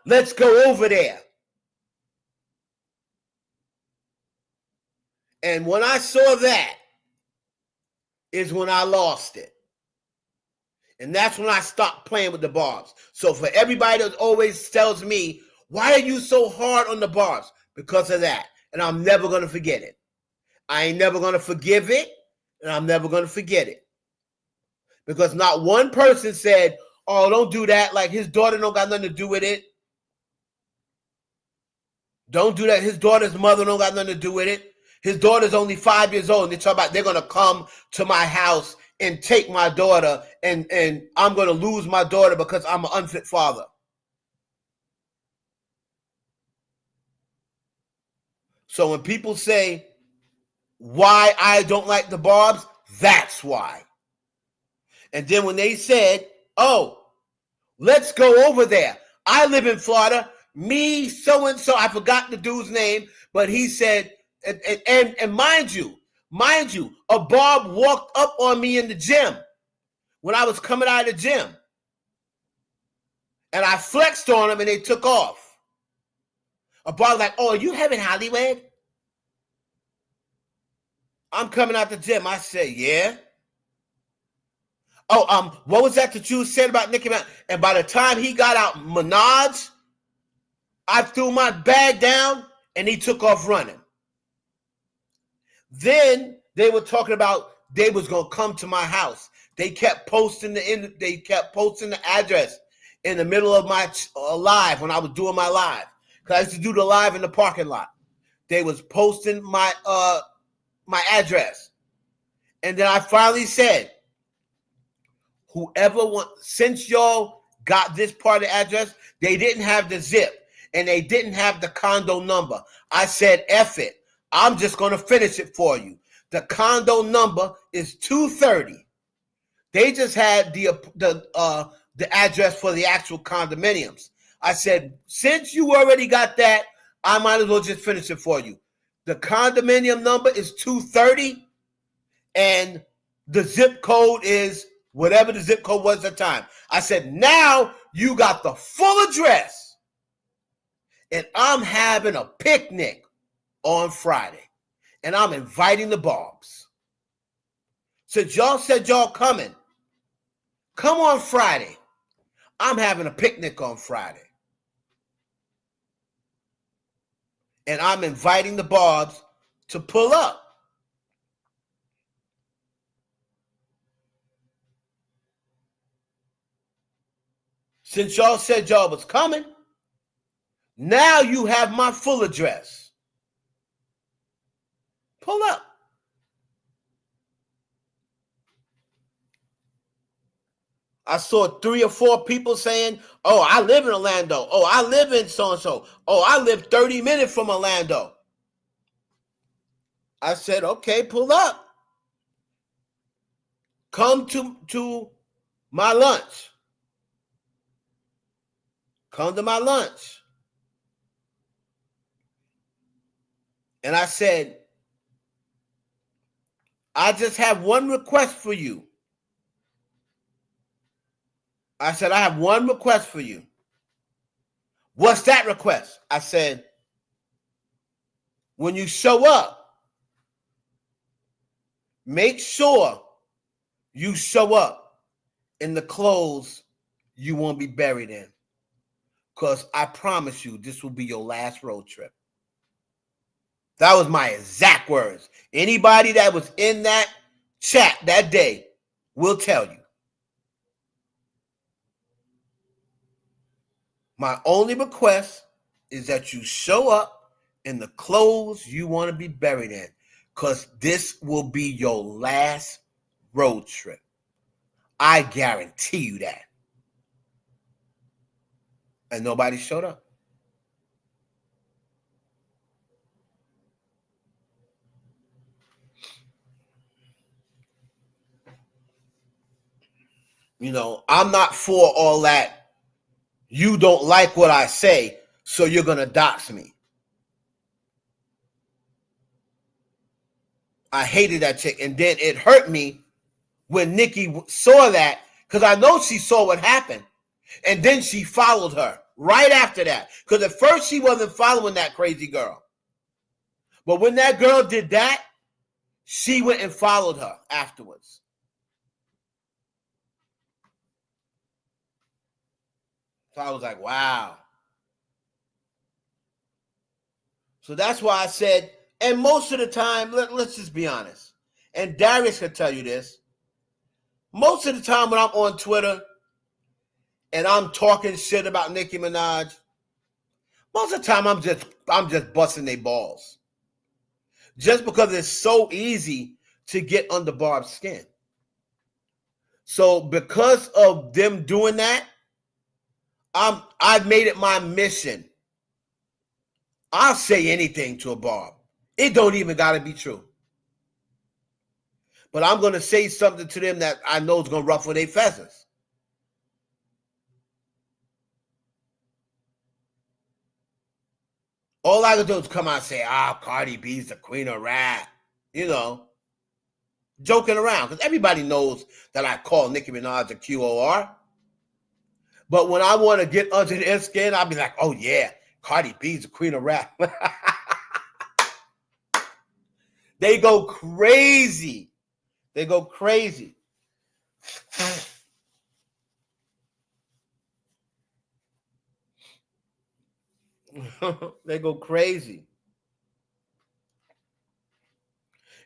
Let's go over there. And when I saw that is when I lost it. And that's when I stopped playing with the Barbs. So for everybody that always tells me, why are you so hard on the Barbs? Because of that. And I'm never going to forget it. I ain't never going to forgive it. And I'm never going to forget it. Because not one person said, oh, don't do that. Like his daughter don't got nothing to do with it. Don't do that. His daughter's mother don't got nothing to do with it. His daughter's only 5 years old. And they talk about they're going to come to my house and take my daughter. And I'm going to lose my daughter because I'm an unfit father. So when people say why I don't like the Barbs, that's why. And then when they said, oh, let's go over there. I live in Florida. Me, so-and-so, I forgot the dude's name, but he said, and mind you, a Barb walked up on me in the gym when I was coming out of the gym. And I flexed on him and they took off. A Barb like, oh, are you having Hollywood? I'm coming out the gym. I say, yeah. Oh, what was that you said about Nicki? And by the time he got out Minaj, I threw my bag down and he took off running. Then they were talking about they was gonna come to my house. They kept posting the address in the middle of my live when I was doing my live. Cause I used to do the live in the parking lot. They was posting my address. And then I finally said, since y'all got this part of the address, they didn't have the zip and they didn't have the condo number. I said, F it. I'm just going to finish it for you. The condo number is 230. They just had the address for the actual condominiums. I said, since you already got that, I might as well just finish it for you. The condominium number is 230, and the zip code is whatever the zip code was at the time. I said, now you got the full address, and I'm having a picnic on Friday, and I'm inviting the Barbs. Since y'all said y'all coming, come on Friday. I'm having a picnic on Friday. And I'm inviting the Barbs to pull up. Since y'all said y'all was coming, now you have my full address. Pull up. I saw 3 or 4 people saying, oh, I live in Orlando. Oh, I live in so-and-so. Oh, I live 30 minutes from Orlando. I said, okay, pull up. Come to my lunch. Come to my lunch. And I said, I just have one request for you. I said, I have one request for you. What's that request? I said, when you show up, make sure you show up in the clothes you want to be buried in. Because I promise you, this will be your last road trip. That was my exact words. Anybody that was in that chat that day will tell you. My only request is that you show up in the clothes you want to be buried in, because this will be your last road trip. I guarantee you that. And nobody showed up. You know, I'm not for all that. You don't like what I say, so you're going to dox me. I hated that chick. And then it hurt me when Nicki saw that, because I know she saw what happened. And then she followed her right after that. Because at first she wasn't following that crazy girl. But when that girl did that, she went and followed her afterwards. So I was like, wow. So that's why I said, and most of the time, let's just be honest, and Darius can tell you this, most of the time when I'm on Twitter and I'm talking shit about Nicki Minaj, most of the time I'm just busting their balls. Just because it's so easy to get under Barb's skin. So because of them doing that, I've made it my mission. I'll say anything to a Barb. It don't even got to be true. But I'm going to say something to them that I know is going to ruffle their feathers. All I can do is come out and say, Cardi B's the queen of rap. You know, joking around. Because everybody knows that I call Nicki Minaj a QOR. But when I want to get under their skin, I'll be like, oh yeah, Cardi B's the queen of rap. They go crazy. They go crazy. They go crazy.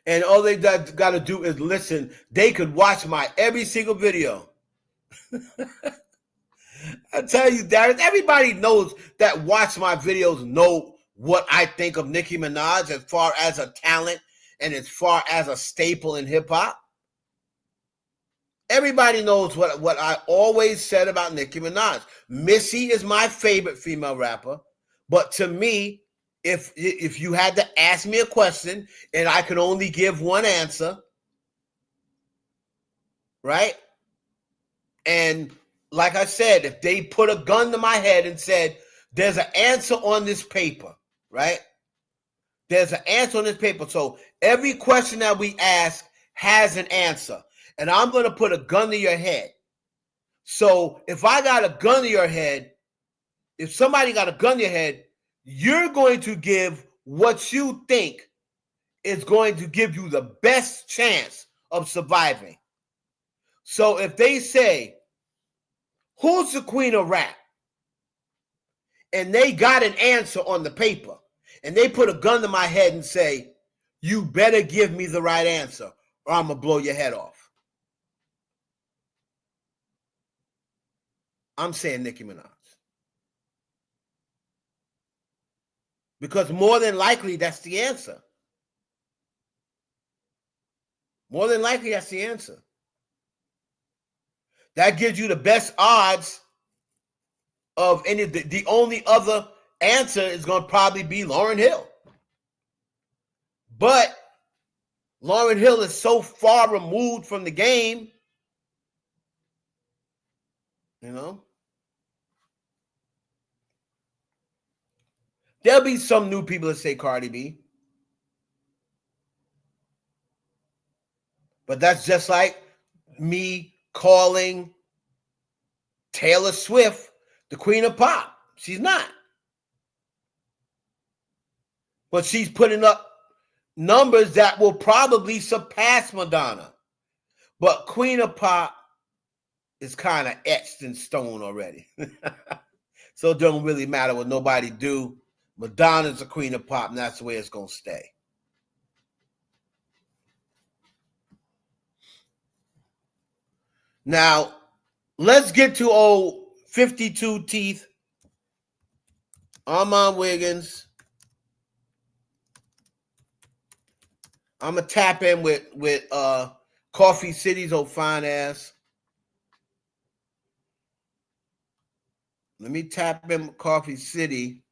And all they got to do is listen. They could watch my every single video. I tell you, Darius, everybody knows that watch my videos know what I think of Nicki Minaj as far as a talent and as far as a staple in hip hop. Everybody knows what I always said about Nicki Minaj. Missy is my favorite female rapper, but to me, if you had to ask me a question and I could only give one answer, right? And like I said, if they put a gun to my head and said, there's an answer on this paper, right? There's an answer on this paper. So every question that we ask has an answer. And I'm going to put a gun to your head. So if I got a gun to your head, if somebody got a gun to your head, you're going to give what you think is going to give you the best chance of surviving. So if they say, who's the queen of rap? And they got an answer on the paper, and they put a gun to my head and say, you better give me the right answer or I'm going to blow your head off. I'm saying Nicki Minaj. Because more than likely, that's the answer. More than likely, that's the answer. That gives you the best odds of any. The only other answer is going to probably be Lauryn Hill. But Lauryn Hill is so far removed from the game, you know. There'll be some new people that say Cardi B. But that's just like me calling Taylor Swift the queen of pop. She's not. But she's putting up numbers that will probably surpass Madonna. But queen of pop is kind of etched in stone already. So it don't really matter what nobody do. Madonna's the queen of pop, and that's the way it's going to stay. Now, let's get to old 52 teeth, Armon Wiggins. I'm going to tap in with Coffee City's old fine ass. Let me tap in with Coffee City.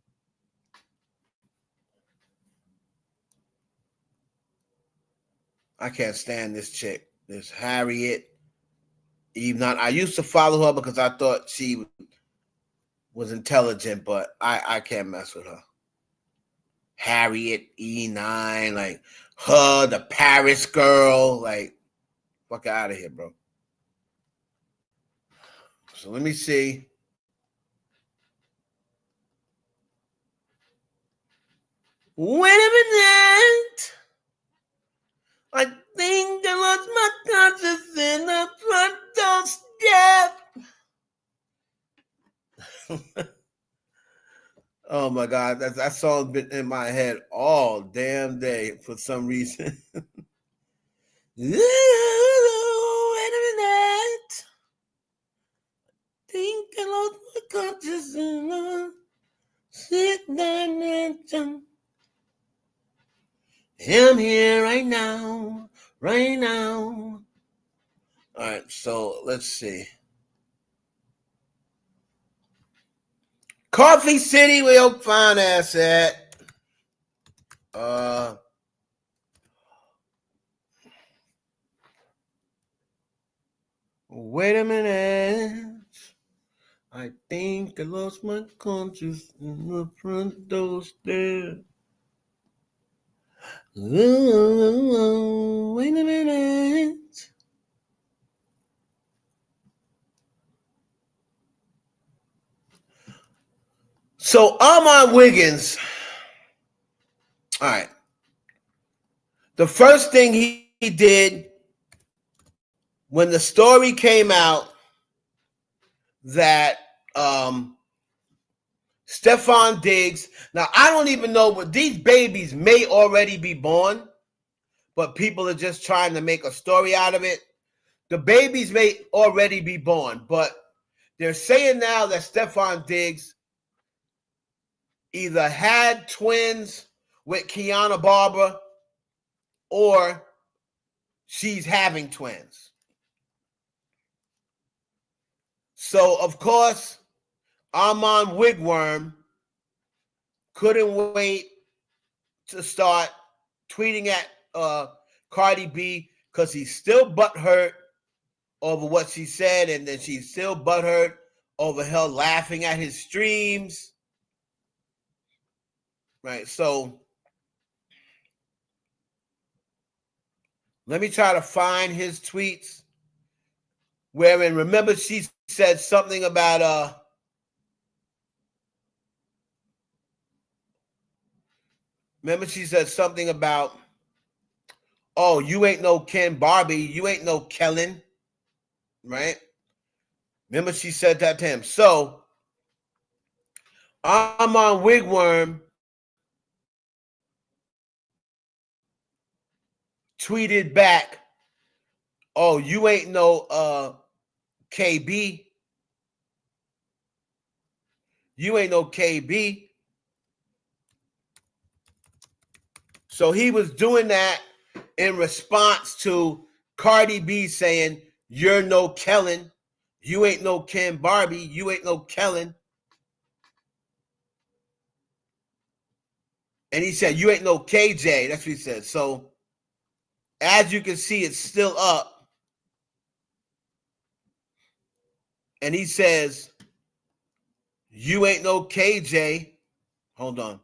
I can't stand this chick. This Harriet. Even I used to follow her because I thought she was intelligent, but I can't mess with her. Harriet E9, like her, the Paris girl, like fuck out of here, bro. So let me see. Wait a minute. I think I lost my conscience in the front doorstep. Oh my God, that song's been in my head all damn day for some reason. Ooh, wait a minute. Think I lost my conscience in the sick dimension. I'm here right now, right now. All right, so let's see. Coffee City, where your fine ass at? Wait a minute. I think I lost my conscience in the front doorstep. Ooh, wait a minute. So Armon Wiggins, all right. The first thing he did when the story came out that Stefon Diggs, now I don't even know, but these babies may already be born, but people are just trying to make a story out of it. The babies may already be born, but they're saying now that Stefon Diggs either had twins with Kiana Barber or she's having twins. So, of course, Armon Wigworm couldn't wait to start tweeting at Cardi B because he's still butthurt over what she said, and then she's still butthurt over her laughing at his streams. Right, so let me try to find his tweets. Wherein, remember, she said something about oh, you ain't no Ken Barbie, you ain't no Kellen, right? Remember, she said that to him. So, Armon Wigworm tweeted back, oh, you ain't no KB. You ain't no KB. So he was doing that in response to Cardi B saying, you're no Kellen. You ain't no Ken Barbie. You ain't no Kellen. And he said, you ain't no KJ. That's what he said. So as you can see, it's still up. And he says, you ain't no KJ. Hold on.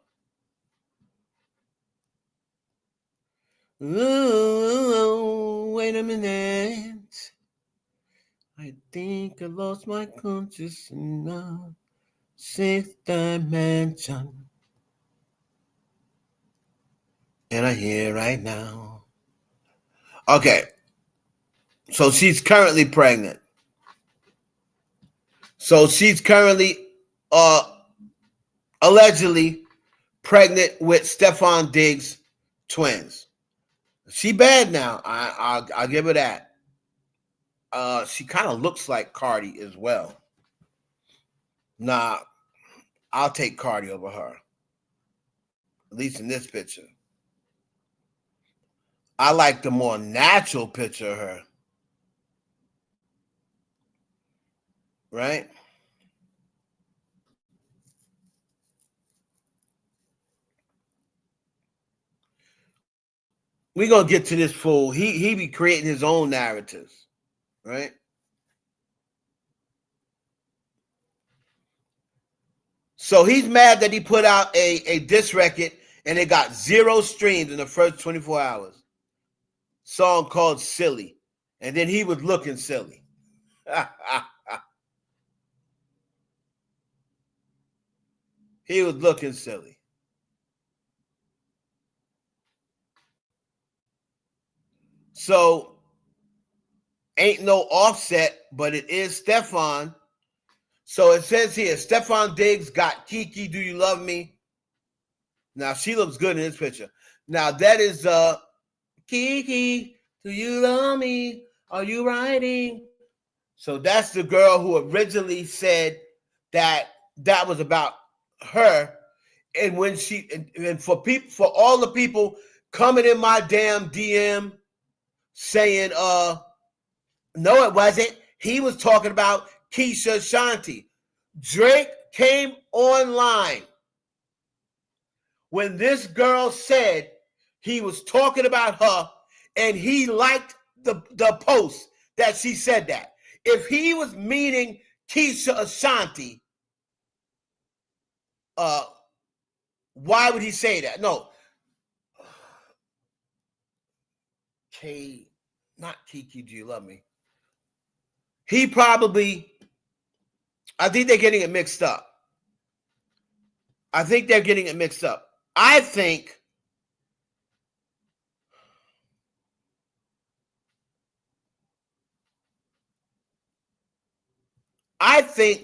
Ooh, wait a minute. I think I lost my consciousness. Sixth dimension. And I'm here right now. Okay. So she's currently pregnant. So she's currently allegedly pregnant with Stefon Diggs twins. She bad now. I'll give her that. She kind of looks like Cardi as well. Nah, I'll take Cardi over her. At least in this picture. I like the more natural picture of her. Right? We're going to get to this fool. He be creating his own narratives. Right? So he's mad that he put out a diss record and it got 0 streams in the first 24 hours. Song called Silly. And then he was looking silly. He was looking silly. So, ain't no Offset, but it is Stefon. So it says here, Stefon Diggs got Kiki, Do You Love Me? Now, she looks good in this picture. Now, that is Kiki, Do You Love Me? Are you riding? So that's the girl who originally said that was about her. And when she, and for people, for all the people coming in my damn DM saying, no, it wasn't. He was talking about Keisha Shanti. Drake came online when this girl said he was talking about her, and he liked the post that she said that. If he was meaning Keisha Ashanti, why would he say that? No. Not Kiki, Do You Love Me? He probably, I think they're getting it mixed up. I think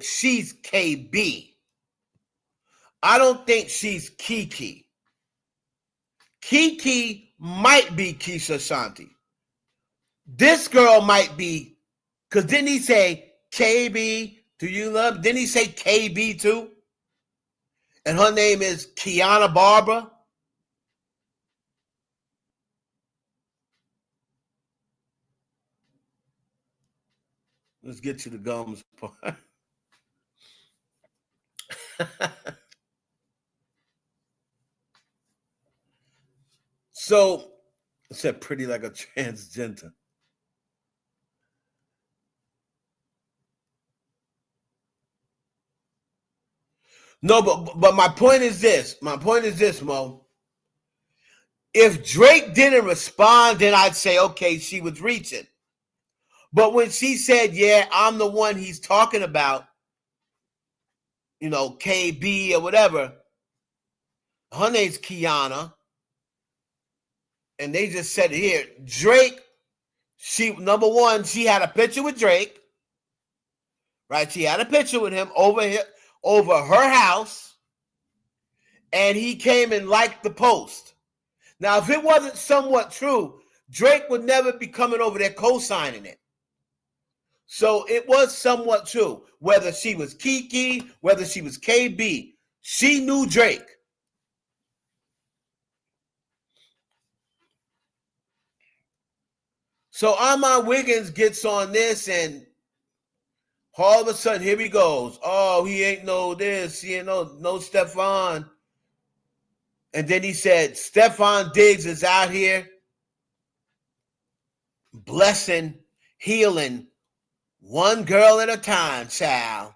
she's KB. I don't think she's Kiki. Kiki might be Keisha Shanti. This girl might be, because didn't he say KB? Do you love? Didn't he say KB too? And her name is Kiana Barbara. Let's get to the gums part. So, it said pretty like a transgender. No, but my point is this. My point is this, Mo. If Drake didn't respond, then I'd say, okay, she was reaching. But when she said, yeah, I'm the one he's talking about, you know, KB or whatever, her name's Kiana. And they just said here, Drake, she, number one, she had a picture with Drake, right? She had a picture with him over her house, and he came and liked the post. Now, if it wasn't somewhat true, Drake would never be coming over there co-signing it. So it was somewhat true. Whether she was Kiki, whether she was KB, she knew Drake. So Armon Wiggins gets on this, and all of a sudden, here he goes. Oh, he ain't no this, he ain't no Stefan. And then he said, Stefan Diggs is out here blessing, healing, one girl at a time, child.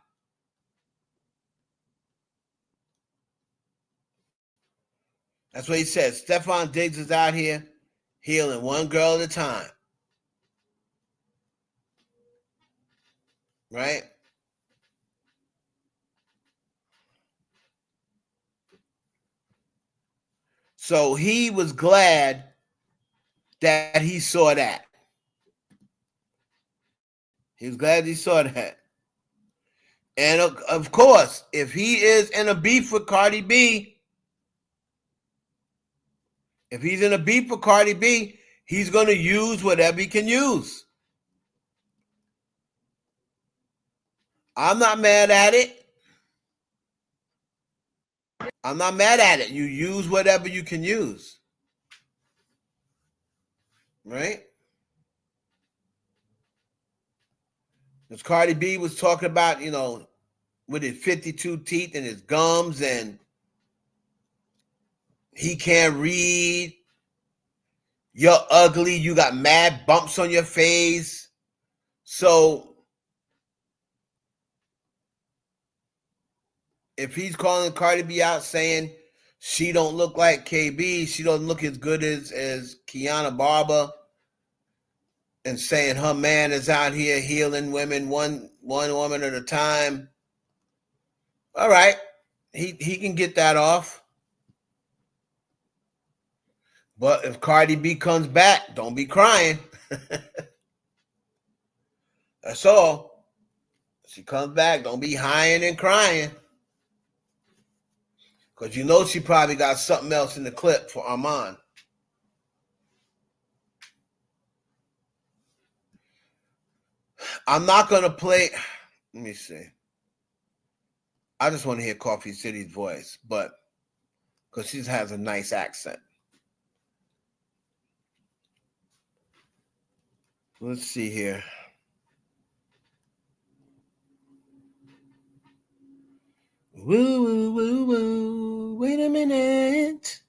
That's what he said. Stefan Diggs is out here healing one girl at a time. Right? So he was glad that he saw that. He was glad he saw that. And of course, if he is in a beef with Cardi B, he's going to use whatever he can use. I'm not mad at it. You use whatever you can use. Right? Because Cardi B was talking about, you know, with his 52 teeth and his gums, and he can't read. You're ugly. You got mad bumps on your face. So if he's calling Cardi B out saying she don't look like KB, she don't look as good as Kiana Barber, and saying her man is out here healing women one woman at a time, all right, he can get that off. But if Cardi B comes back, don't be crying. That's all. If she comes back, don't be highin' and crying. Because you know she probably got something else in the clip for Armon. I'm not going to play. Let me see. I just want to hear Coffee City's voice, but because she has a nice accent. Let's see here. Woo, woo, woo, woo. Wait a minute.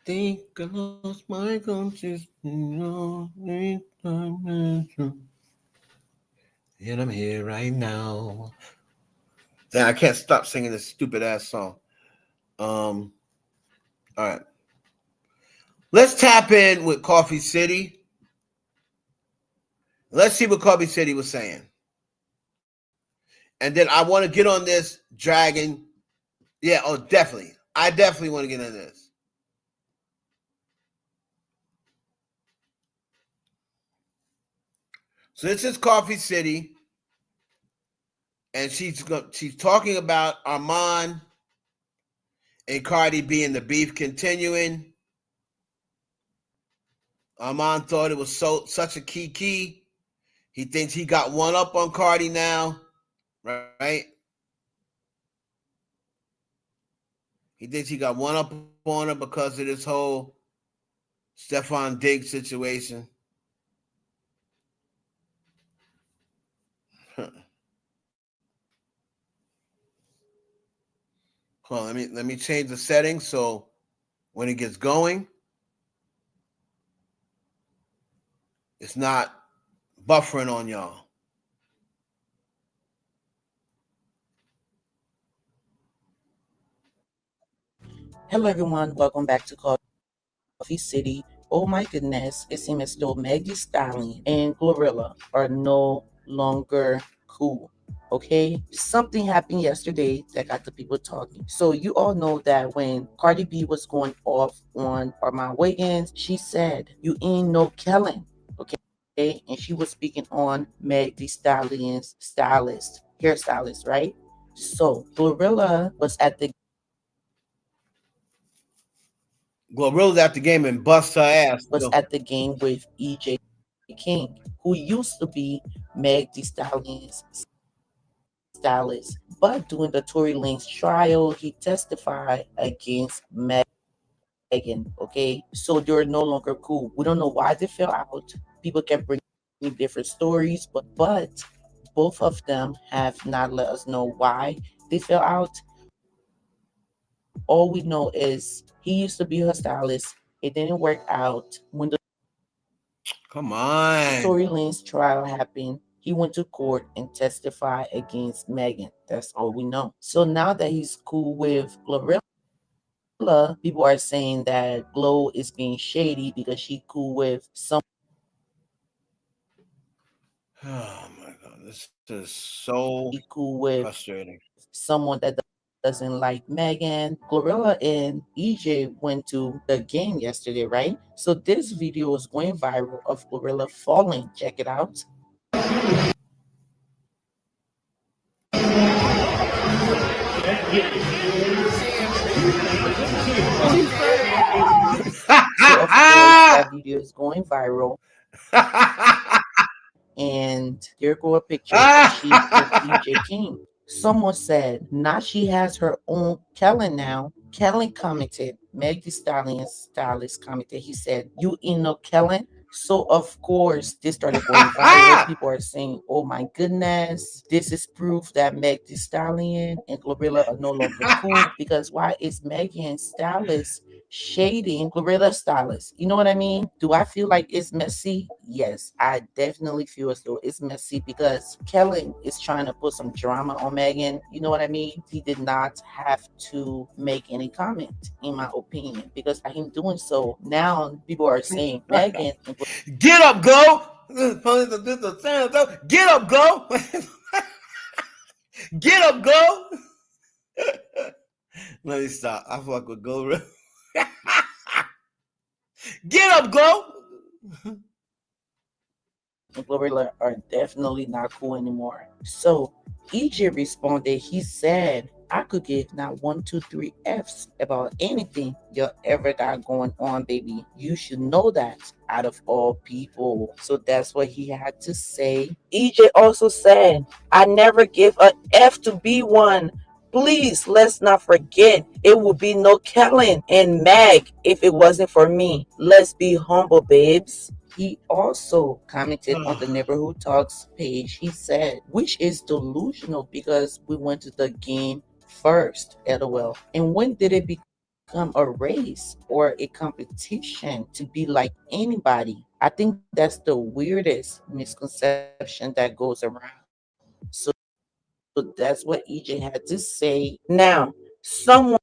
Think I lost my conscience. And I'm here right now. Then I can't stop singing this stupid ass song. All right. Let's tap in with Coffee City. Let's see what Coffee City was saying. And then I want to get on this dragon. Yeah, oh, definitely. I definitely want to get on this. So this is Coffee City. And she's talking about Armon and Cardi B and the beef continuing. Armon thought it was such a key. He thinks he got one up on Cardi now, right? He thinks he got one up on her because of this whole Stefan Diggs situation. Hold on, let me change the settings so when it gets going, it's not buffering on y'all. Hello, everyone. Welcome back to Coffee City. Oh my goodness, it seems as though Maggie Stallion and Glorilla are no longer cool. Okay, something happened yesterday that got the people talking. So you all know that when Cardi B was going off on Armon Wiggins, she said, "You ain't no Kellen." Okay, and she was speaking on Meg Thee Stallion's hairstylist, right? So Glorilla Glorilla's at the game and bust her ass. was at the game with EJ King, who used to be Meg Thee Stallion's stylist. But during the Tory Lanez trial, he testified against Megan. Okay, so they're no longer cool. We don't know why they fell out. People can bring different stories, but both of them have not let us know why they fell out. All we know is he used to be her stylist. It didn't work out. When the Come on. Tory Lanez trial happened, he went to court and testified against Megan. That's all we know. So now that he's cool with Glorilla, people are saying that Glo is being shady because she cool with Oh my god, this is so frustrating. someone that doesn't like Megan. Glorilla and EJ went to the game yesterday, right? So this video is going viral of Glorilla falling. Check it out. So of course that video is going viral, and there go a picture of she with EJ King. Someone said, now she has her own Kellen now. Kellen commented, Meg Thee Stallion's stylist commented, he said, "You in no Kellen?" So of course this started going viral. People are saying, "Oh my goodness, this is proof that Meg Thee Stallion and Glorilla are no longer cool." Because why is Megan stylist shading Glorilla stylist? You know what I mean? Do I feel like it's messy? Yes, I definitely feel as though it's messy because Kellen is trying to put some drama on Megan. You know what I mean? He did not have to make any comment, in my opinion, because by him doing so, now people are saying Megan and Get up, go! Get up, go! Get up, go! Let me stop. I fuck with Go. Get up, go! Glorilla are definitely not cool anymore. So EJ responded, he said, "I could give not 1, 2, 3 F's about anything you ever got going on, baby. You should know that out of all people." So that's what he had to say. EJ also said, "I never give a F to be one. Please, let's not forget, it would be no Kellen and Mag if it wasn't for me. Let's be humble, babes." He also commented on the Neighborhood Talks page. He said, which is delusional because we went to the game first, LOL. And when did it become a race or a competition to be like anybody? I think that's the weirdest misconception that goes around. So that's what EJ had to say. Now, someone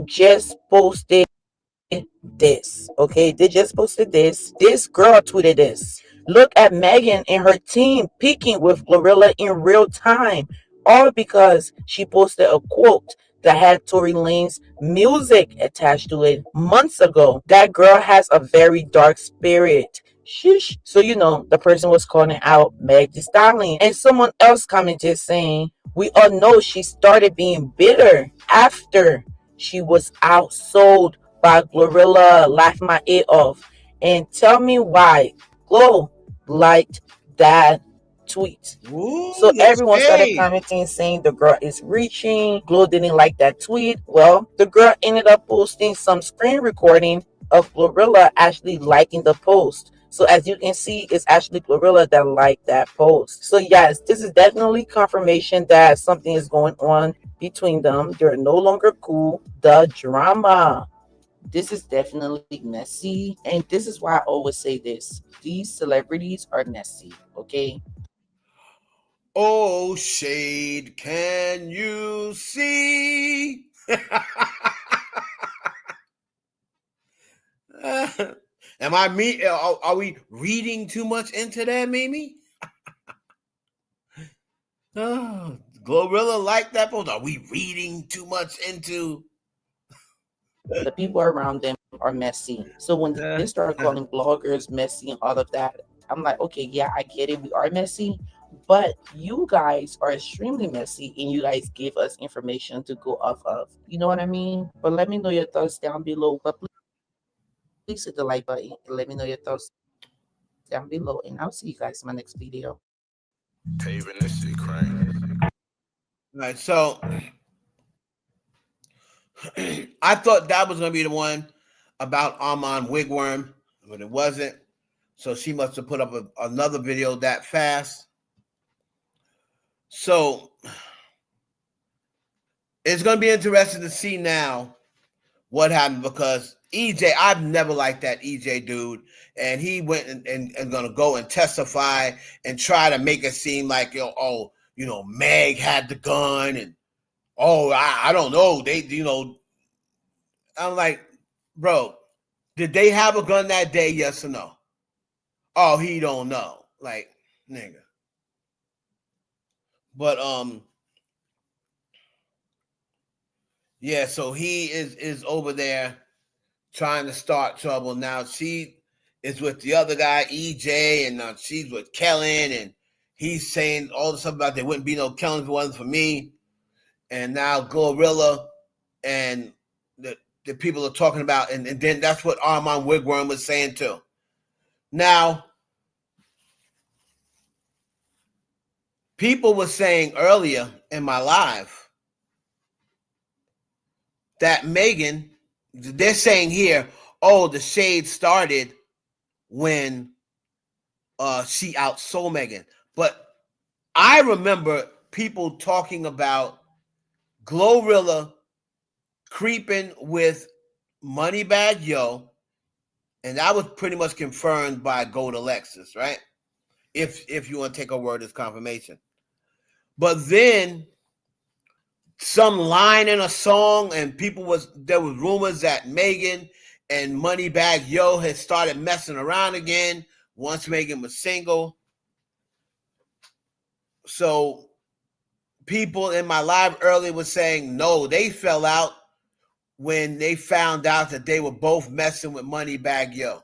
just posted this. Okay, they just posted this. This girl tweeted this. "Look at Megan and her team peaking with Glorilla in real time, all because she posted a quote that had Tory Lanez music attached to it months ago. That girl has a very dark spirit. Shush." So the person was calling out Meg Thee Stallion, and someone else commented saying, We all know she started being bitter after she was outsold by Glorilla, laugh my ear off. And tell me why Glo liked that tweet. Ooh, So the everyone started shade. commenting saying the girl is reaching. Glo didn't like that tweet. Well, the girl ended up posting some screen recording of Glorilla actually liking the post. So as you can see, it's actually Glorilla that liked that post. So yes, this is definitely confirmation that something is going on between them. They're no longer cool. The drama. This is definitely messy. And this is why I always say this. These celebrities are messy, okay? Oh, shade, can you see? Am I me? Are we reading too much into that, Mimi? Oh, Glorilla like that post. Are we reading too much into? The people around them are messy. So when they start calling bloggers messy and all of that, I'm like, okay, yeah, I get it. We are messy, but you guys are extremely messy and you guys give us information to go off of. You know what I mean? But let me know your thoughts down below. But please hit the like button and let me know your thoughts down below. And I'll see you guys in my next video. Paving this shit crazy. All right, so I thought that was gonna be the one about Armon Wigworm, but it wasn't. So she must have put up another video that fast. So it's gonna be interesting to see now what happened because EJ, I've never liked that EJ dude, and he went and gonna go and testify and try to make it seem like Meg had the gun and I don't know I'm like, bro, did they have a gun that day? Yes or no? Oh, he don't know. Like, nigga. But yeah, so he is over there trying to start trouble. Now she is with the other guy, EJ, and she's with Kellen, and he's saying all the stuff about there wouldn't be no Kellen if it wasn't for me. And now Glorilla and the people are talking about, and then that's what Armon Wigworm was saying too. Now, people were saying earlier in my live that Megan, they're saying here, oh, the shade started when she outsold Megan. But I remember people talking about Glorilla creeping with Moneybag Yo, and that was pretty much confirmed by Gold Alexis, right? If you want to take a word as confirmation. But then some line in a song, and there was rumors that Megan and Moneybag Yo had started messing around again once Megan was single. So people in my live earlier was saying no, they fell out when they found out that they were both messing with Moneybag Yo.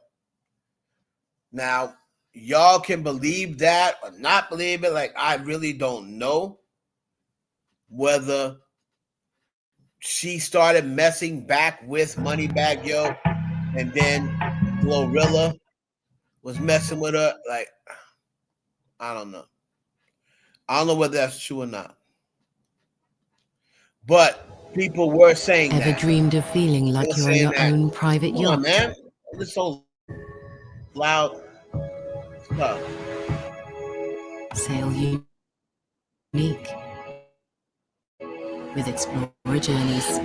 Now, y'all can believe that or not believe it. Like, I really don't know whether she started messing back with Moneybag Yo and then Glorilla was messing with her. Like, I don't know. I don't know whether that's true or not. But people were saying Ever that. dreamed of feeling like you're on your own private Come yacht? on, man. It's so loud stuff. Sail unique with Explorer Journeys.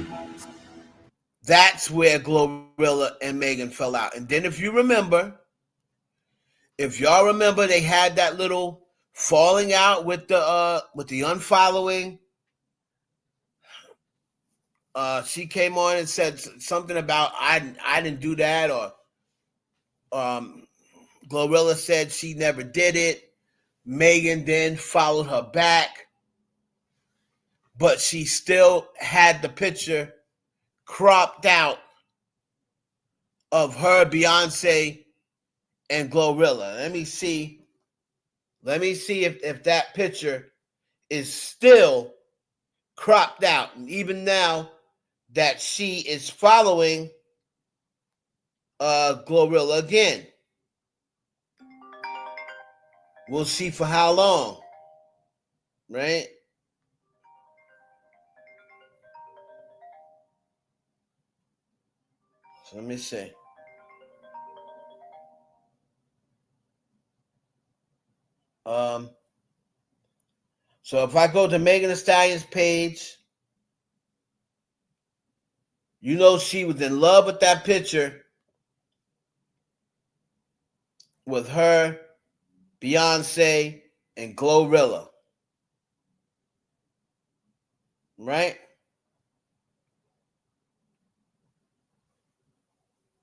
That's where Glorilla and Megan fell out. And then if y'all remember, they had that little falling out with the unfollowing. She came on and said something about I didn't do that, or Glorilla said she never did it. Megan then followed her back, but she still had the picture cropped out of her, Beyonce, and Glorilla. Let me see if that picture is still cropped out. And even now that she is following Glorilla again. We'll see for how long, right? So let me see. So if I go to Megan Thee Stallion's page, you know she was in love with that picture with her, Beyonce, and Glorilla. Right?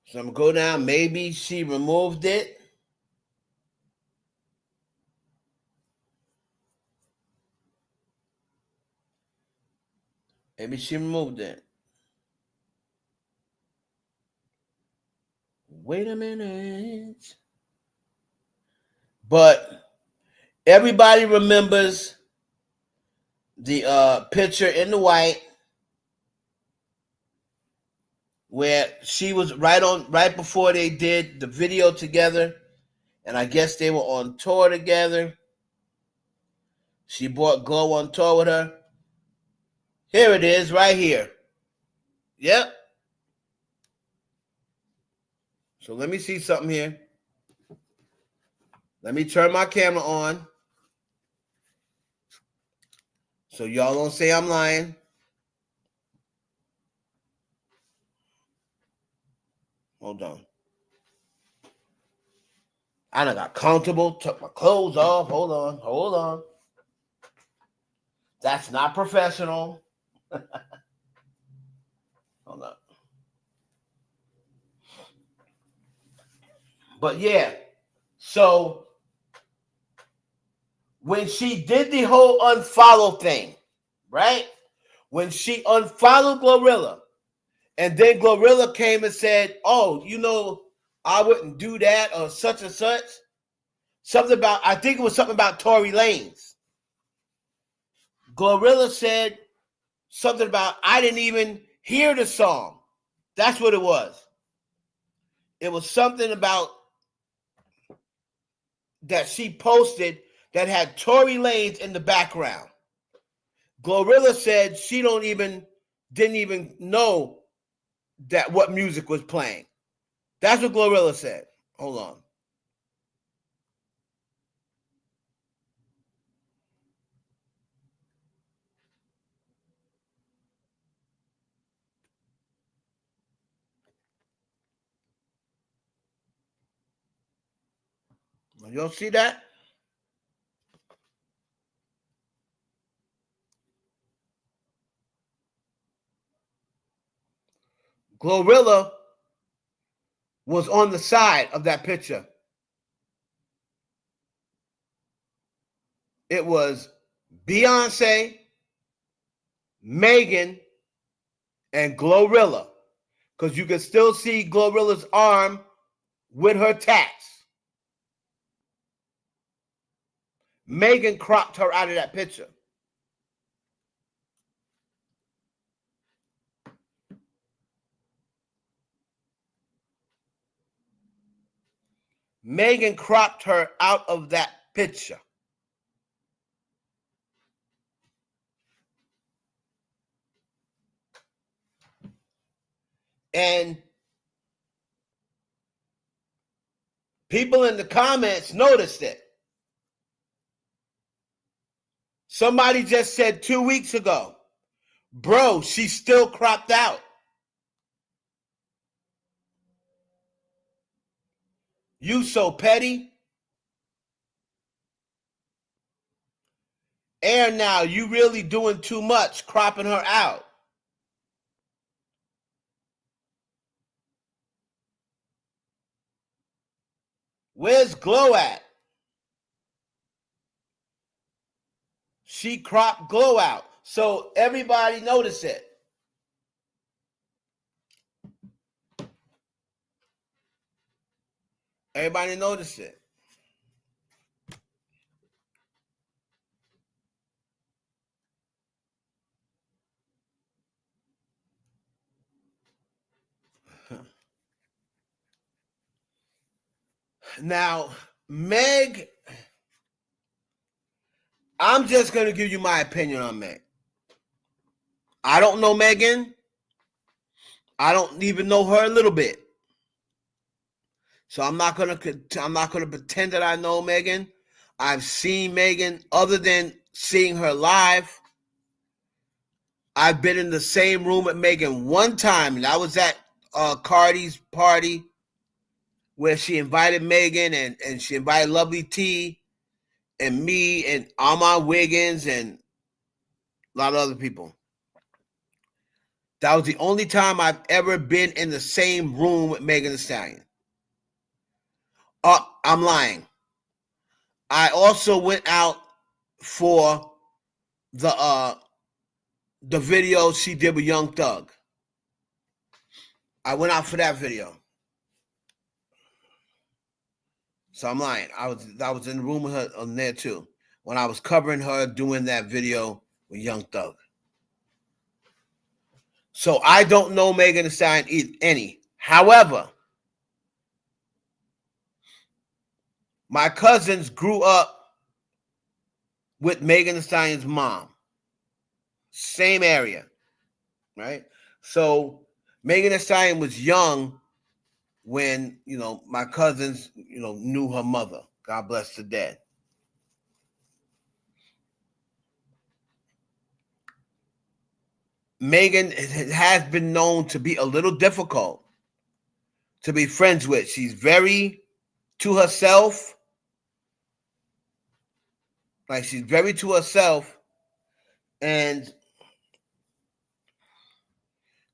So I'm going to go down. Maybe she removed it. Maybe she removed it. Wait a minute. But everybody remembers the picture in the white where she was right before they did the video together, and I guess they were on tour together. She brought Glow on tour with her. Here it is, right here. Yep. So let me see something here. Let me turn my camera on so y'all don't say I'm lying. Hold on. I done got comfortable, took my clothes off. Hold on. That's not professional. Hold on. But yeah, so when she did the whole unfollow thing, right? When she unfollowed Glorilla, and then Glorilla came and said, oh, you know, I wouldn't do that or such and such. Something about, I think it was something about Tory Lanez. Glorilla said something about, I didn't even hear the song. That's what it was. It was something about that she posted that had Tory Lanez in the background. Glorilla said she didn't even know that what music was playing. That's what Glorilla said. Hold on. Y'all see that? Glorilla was on the side of that picture. It was Beyonce, Megan, and Glorilla. Because you can still see Glorilla's arm with her tats. Megan cropped her out of that picture. Megan cropped her out of that picture. And people in the comments noticed it. Somebody just said 2 weeks ago, bro, she's still cropped out. You so petty. Air now, you really doing too much, cropping her out. Where's Glow at? She cropped Glow out. So everybody noticed it. Everybody noticed it. Now, Meg, I'm just going to give you my opinion on Meg. I don't know Megan. I don't even know her a little bit. So I'm not gonna pretend that I know Megan. I've seen Megan other than seeing her live. I've been in the same room with Megan one time, and I was at Cardi's party where she invited Megan and she invited Lovely T and me and Armon Wiggins and a lot of other people. That was the only time I've ever been in the same room with Megan Thee Stallion. I'm lying. I also went out for the video she did with Young Thug. I went out for that video. So I'm lying. I was in the room with her on there too when I was covering her doing that video with Young Thug. So I don't know Megan Thee Stallion any. However, my cousins grew up with Megan Thee Stallion's mom. Same area, right? So Megan Thee Stallion was young when, my cousins, knew her mother. God bless the dead. Megan has been known to be a little difficult to be friends with. She's very to herself. Like, she's very to herself. And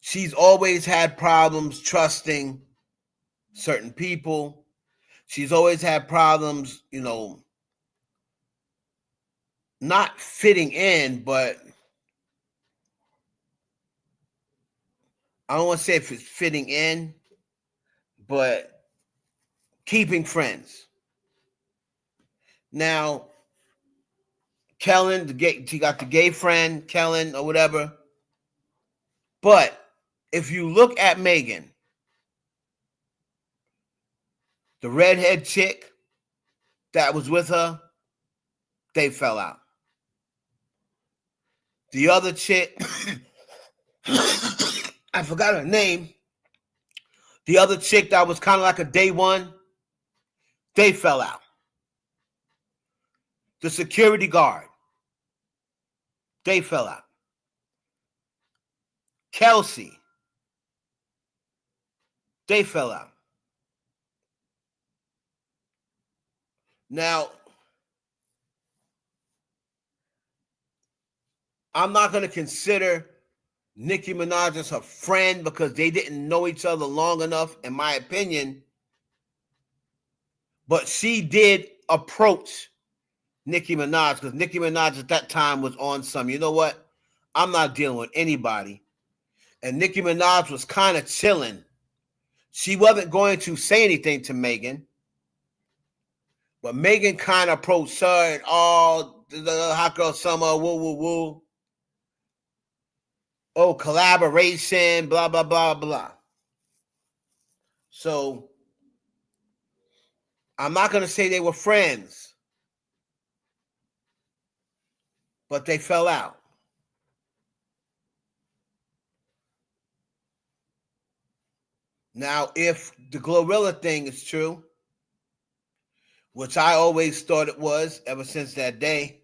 she's always had problems trusting certain people. She's always had problems, not fitting in, but I don't want to say if it's fitting in, but keeping friends. Now, Kellen, she got the gay friend, Kellen or whatever. But if you look at Megan, the redhead chick that was with her, they fell out. The other chick, I forgot her name. The other chick that was kind of like a day one, they fell out. The security guard, they fell out. Kelsey, they fell out. Now, I'm not going to consider Nicki Minaj as her friend because they didn't know each other long enough, in my opinion. But she did approach Nicki Minaj because Nicki Minaj at that time was on some, you know what? I'm not dealing with anybody. And Nicki Minaj was kind of chilling. She wasn't going to say anything to Megan. But Megan kind of approached her and the hot girl summer, woo, woo, woo. Oh, collaboration, blah, blah, blah, blah. So I'm not going to say they were friends, but they fell out. Now, if the Glorilla thing is true, which I always thought it was ever since that day,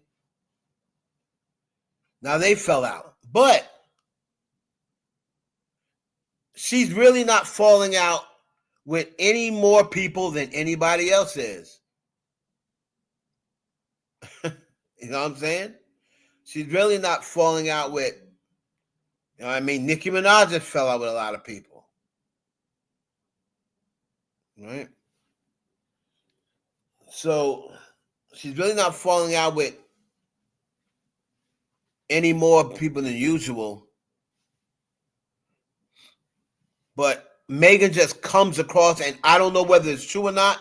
now they fell out. But she's really not falling out with any more people than anybody else is. You know what I'm saying? She's really not falling out with, Nicki Minaj just fell out with a lot of people. Right? So she's really not falling out with any more people than usual. But Megan just comes across, and I don't know whether it's true or not,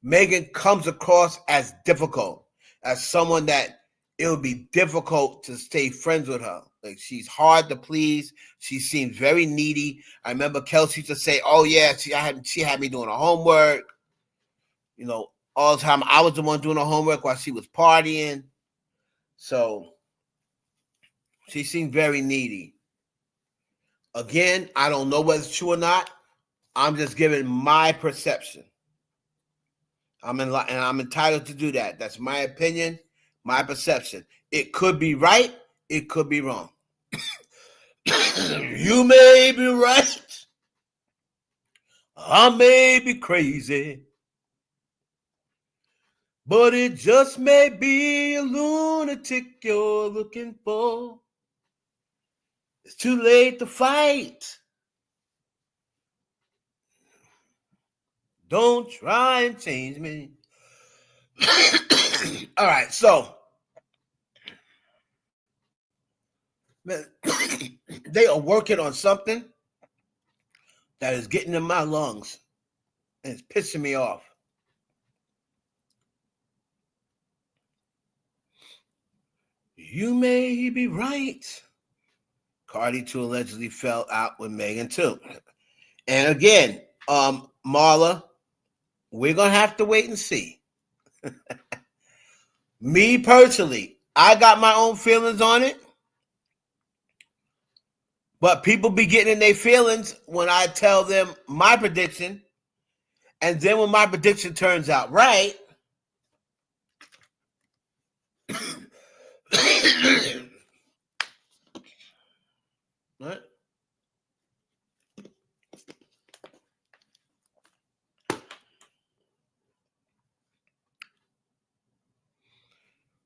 Megan comes across as difficult, as someone that it would be difficult to stay friends with her. Like, she's hard to please. She seems very needy. I remember Kelsey used to say, "Oh yeah, she had me doing her homework." You know, all the time I was the one doing the homework while she was partying. So she seemed very needy. Again, I don't know whether it's true or not. I'm just giving my perception. And I'm entitled to do that. That's my opinion, my perception. It could be right. It could be wrong. You may be right. I may be crazy. But it just may be a lunatic you're looking for. It's too late to fight. Don't try and change me. All right, so man, they are working on something that is getting in my lungs and it's pissing me off. You may be right. Cardi too allegedly fell out with Megan too. And again, Marla, we're gonna have to wait and see. Me personally, I got my own feelings on it. But people be getting in their feelings when I tell them my prediction. And then when my prediction turns out right, what?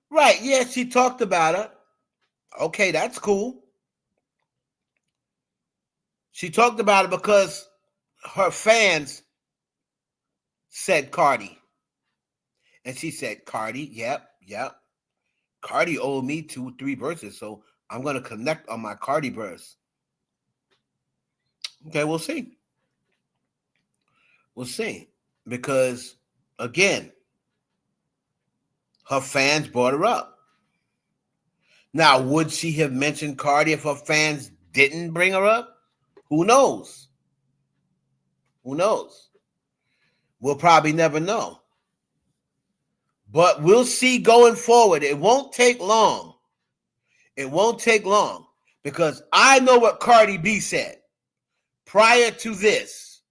Right, yeah, she talked about it. Okay, that's cool. She talked about it because her fans said Cardi. And she said, Cardi, yep. Cardi owed me 2-3 verses, so I'm going to connect on my Cardi verse. Okay, we'll see. We'll see. Because, again, her fans brought her up. Now, would she have mentioned Cardi if her fans didn't bring her up? Who knows? Who knows? We'll probably never know. But we'll see going forward. It won't take long. It won't take long because I know what Cardi B said prior to this,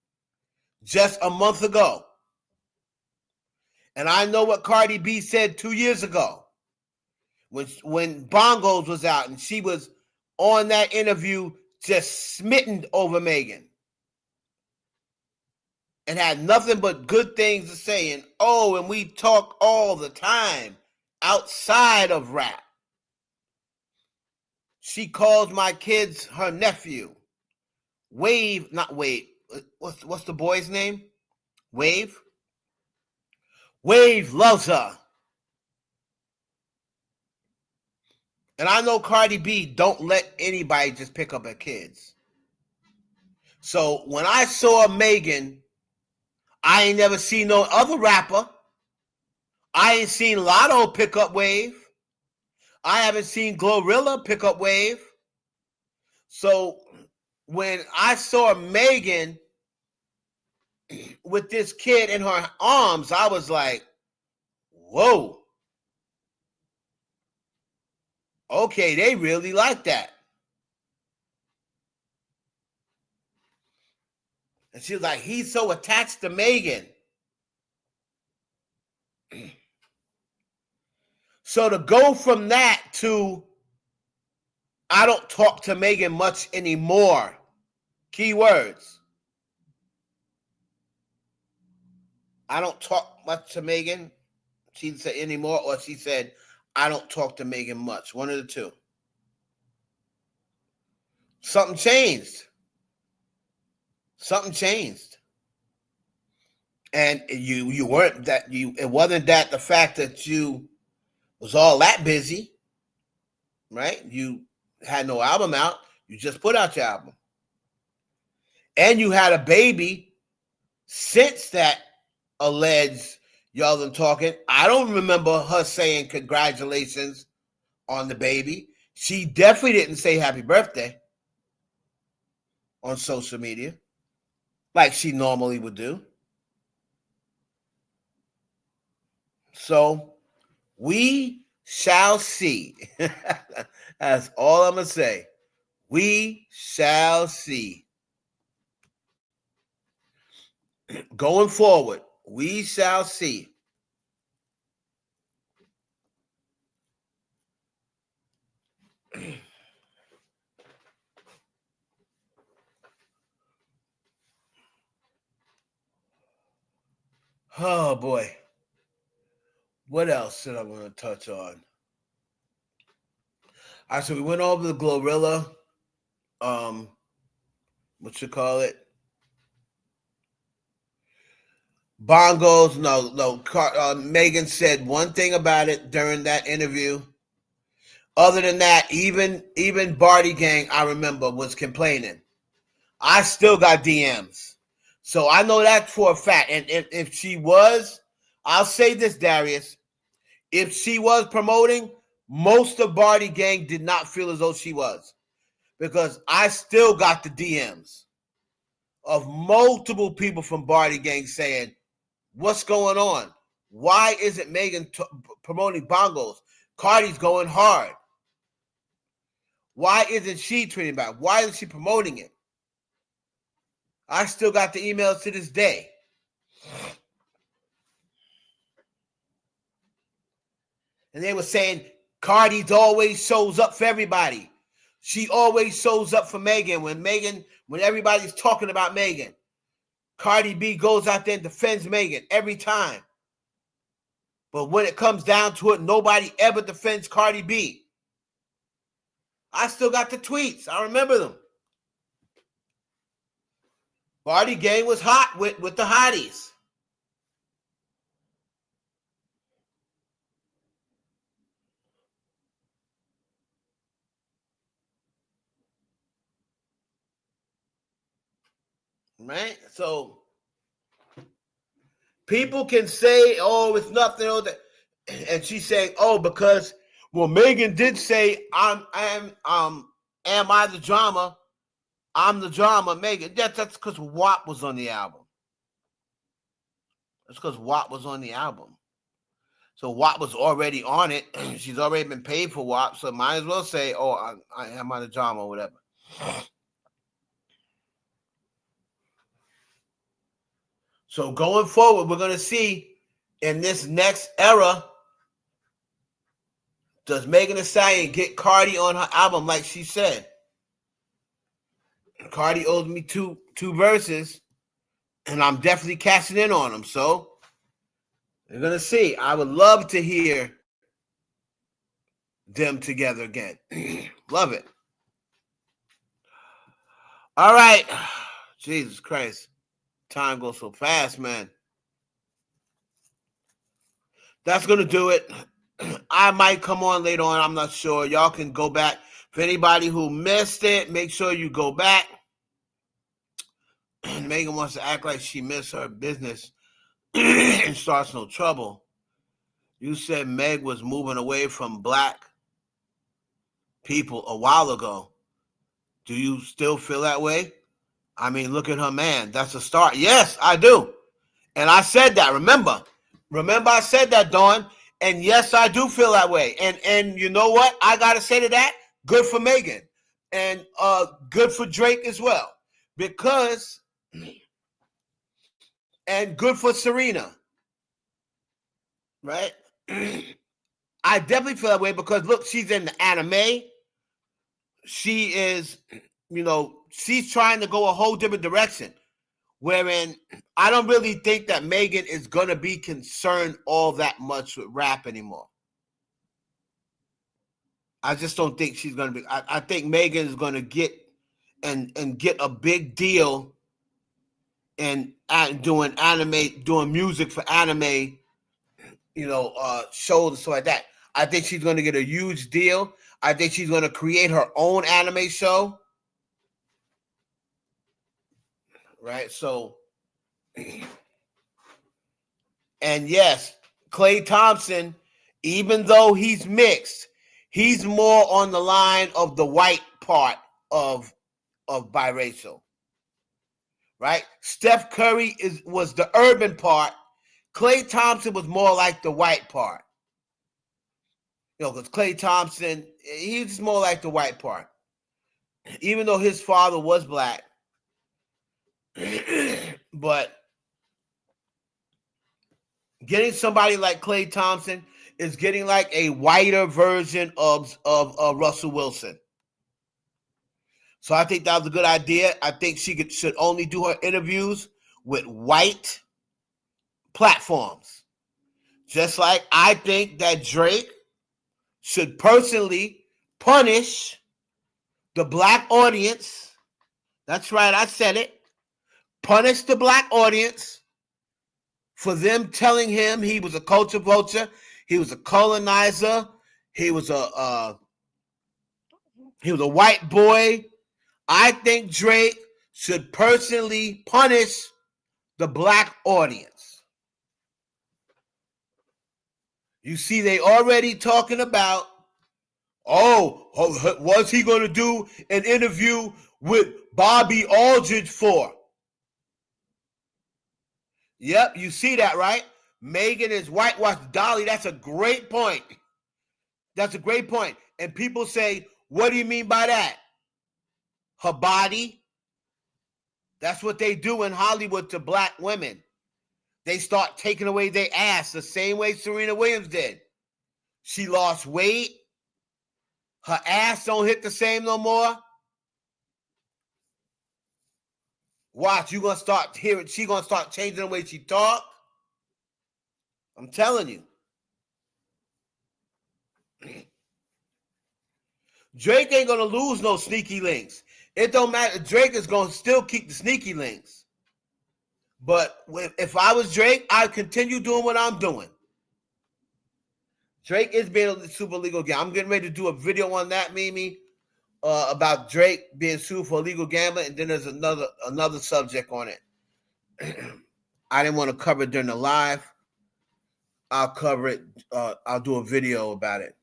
just a month ago. And I know what Cardi B said 2 years ago when Bongos was out and she was on that interview just smitten over Megan and had nothing but good things to say. And and we talk all the time outside of rap. She calls my kids her nephew. Wave, not Wave. What's the boy's name? Wave? Wave loves her. And I know Cardi B don't let anybody just pick up her kids. So when I saw Megan, I ain't never seen no other rapper. I ain't seen Lotto pick up Wave. I haven't seen Glorilla pick up Wave. So when I saw Megan with this kid in her arms, I was like, whoa. Okay, they really like that. And she was like, he's so attached to Megan. So to go from that to I don't talk to Megan much anymore. Keywords. I don't talk much to Megan. She said anymore, or she said, I don't talk to Megan much. One of the two. Something changed. Something changed. And you weren't that it wasn't that the fact that you was all that busy, right? You had no album out. You just put out your album. And you had a baby since that alleged y'all been talking. I don't remember her saying congratulations on the baby. She definitely didn't say happy birthday on social media like she normally would do. So we shall see. That's all I'm going to say. We shall see. Going forward, we shall see. Oh, boy. What else did I want to touch on? All right, so we went over the Glorilla, what you call it? Bongos. No. Megan said one thing about it during that interview. Other than that, even Barty Gang, I remember, was complaining. I still got DMs. So I know that for a fact. And if she was, I'll say this, Darius, if she was promoting, most of Barty Gang did not feel as though she was. Because I still got the DMs of multiple people from Barty Gang saying, what's going on? Why isn't Megan promoting Bongos? Cardi's going hard. Why isn't she tweeting about it? Why isn't she promoting it? I still got the emails to this day. And they were saying Cardi always shows up for everybody. She always shows up for Megan. When everybody's talking about Megan, Cardi B goes out there and defends Megan every time. But when it comes down to it, nobody ever defends Cardi B. I still got the tweets. I remember them. Barty Gang was hot with the hotties. Right? So people can say, oh, it's nothing. And she's saying, oh, because, well, Megan did say, am I the drama? I'm the drama, Megan. That's because WAP was on the album. That's because WAP was on the album. So WAP was already on it. She's already been paid for WAP, so might as well say, oh, I am on the drama or whatever. So going forward, we're going to see in this next era, does Megan Thee Stallion get Cardi on her album like she said? Cardi owes me two verses, and I'm definitely cashing in on them. So we're going to see. I would love to hear them together again. Love it. All right. Jesus Christ. Time goes so fast, man. That's going to do it. I might come on later on. I'm not sure. Y'all can go back. For anybody who missed it, make sure you go back. Megan wants to act like she missed her business and starts no trouble. You said Meg was moving away from black people a while ago. Do you still feel that way? I mean, look at her man. That's a start. Yes, I do. And I said that. Remember I said that, Dawn. And yes, I do feel that way. And you know what? I got to say to that, good for Megan. And good for Drake as well. Because, and good for Serena. Right? I definitely feel that way because, look, she's in the anime. She is, she's trying to go a whole different direction. Wherein I don't really think that Megan is going to be concerned all that much with rap anymore. I just don't think she's going to be. I think Megan is going to get and get a big deal in doing music for anime, shows and stuff like that. I think she's going to get a huge deal. I think she's going to create her own anime show. Right? So, and yes, Klay Thompson, even though he's mixed, he's more on the line of the white part of biracial. Right? Steph Curry was the urban part. Klay Thompson was more like the white part. Because Klay Thompson, he's more like the white part. Even though his father was black. But getting somebody like Klay Thompson is getting like a whiter version of Russell Wilson. So I think that was a good idea. I think she should only do her interviews with white platforms. Just like I think that Drake should personally punish the black audience. That's right, I said it. Punish the black audience for them telling him he was a culture vulture, he was a colonizer, he was a white boy. I think Drake should personally punish the black audience. You see, they already talking about, was he going to do an interview with Bobby Aldridge for? Yep, you see that, right? Megan is whitewashed. Dolly, that's a great point. That's a great point. And people say, what do you mean by that? Her body. That's what they do in Hollywood to black women. They start taking away their ass the same way Serena Williams did. She lost weight. Her ass don't hit the same no more. Watch, you gonna start hearing, she gonna start changing the way she talk. I'm telling you. Drake ain't gonna lose no sneaky links. It don't matter. Drake is gonna still keep the sneaky links. But if I was Drake, I'd continue doing what I'm doing. Drake is being a super legal gambler. I'm getting ready to do a video on that, Mimi, about Drake being sued for illegal gambling, and then there's another subject on it. I didn't want to cover it during the live. I'll cover it. I'll do a video about it.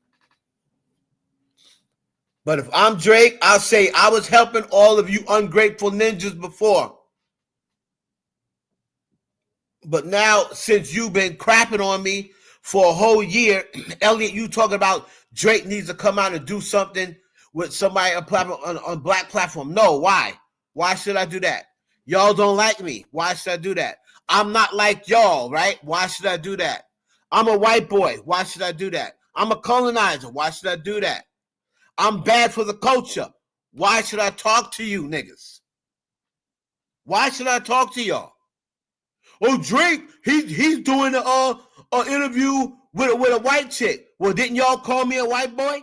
But if I'm Drake, I'll say I was helping all of you ungrateful ninjas before. But now, since you've been crapping on me for a whole year, Elliot, you talking about Drake needs to come out and do something with somebody on black platform. No, why? Why should I do that? Y'all don't like me. Why should I do that? I'm not like y'all, right? Why should I do that? I'm a white boy. Why should I do that? I'm a colonizer. Why should I do that? I'm bad for the culture. Why should I talk to you niggas? Why should I talk to y'all? Oh, Drake, he's doing an interview with a white chick. Well, didn't y'all call me a white boy?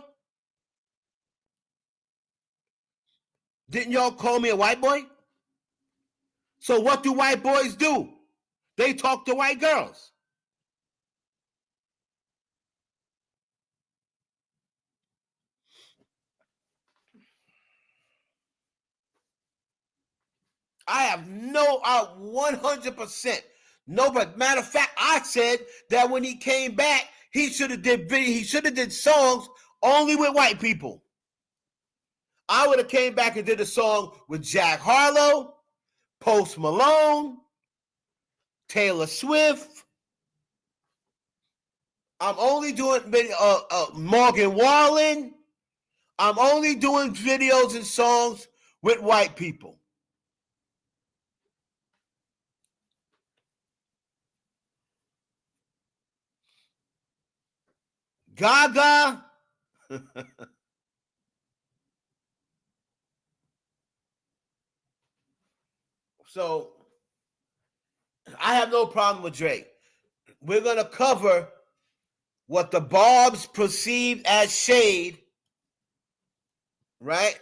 Didn't y'all call me a white boy? So what do white boys do? They talk to white girls. I have 100%. No, but matter of fact, I said that when he came back, he should have did songs only with white people. I would have came back and did a song with Jack Harlow, Post Malone, Taylor Swift. I'm only doing Morgan Wallen. I'm only doing videos and songs with white people. Gaga. So I have no problem with Drake. We're going to cover what the Barbs perceived as shade, right?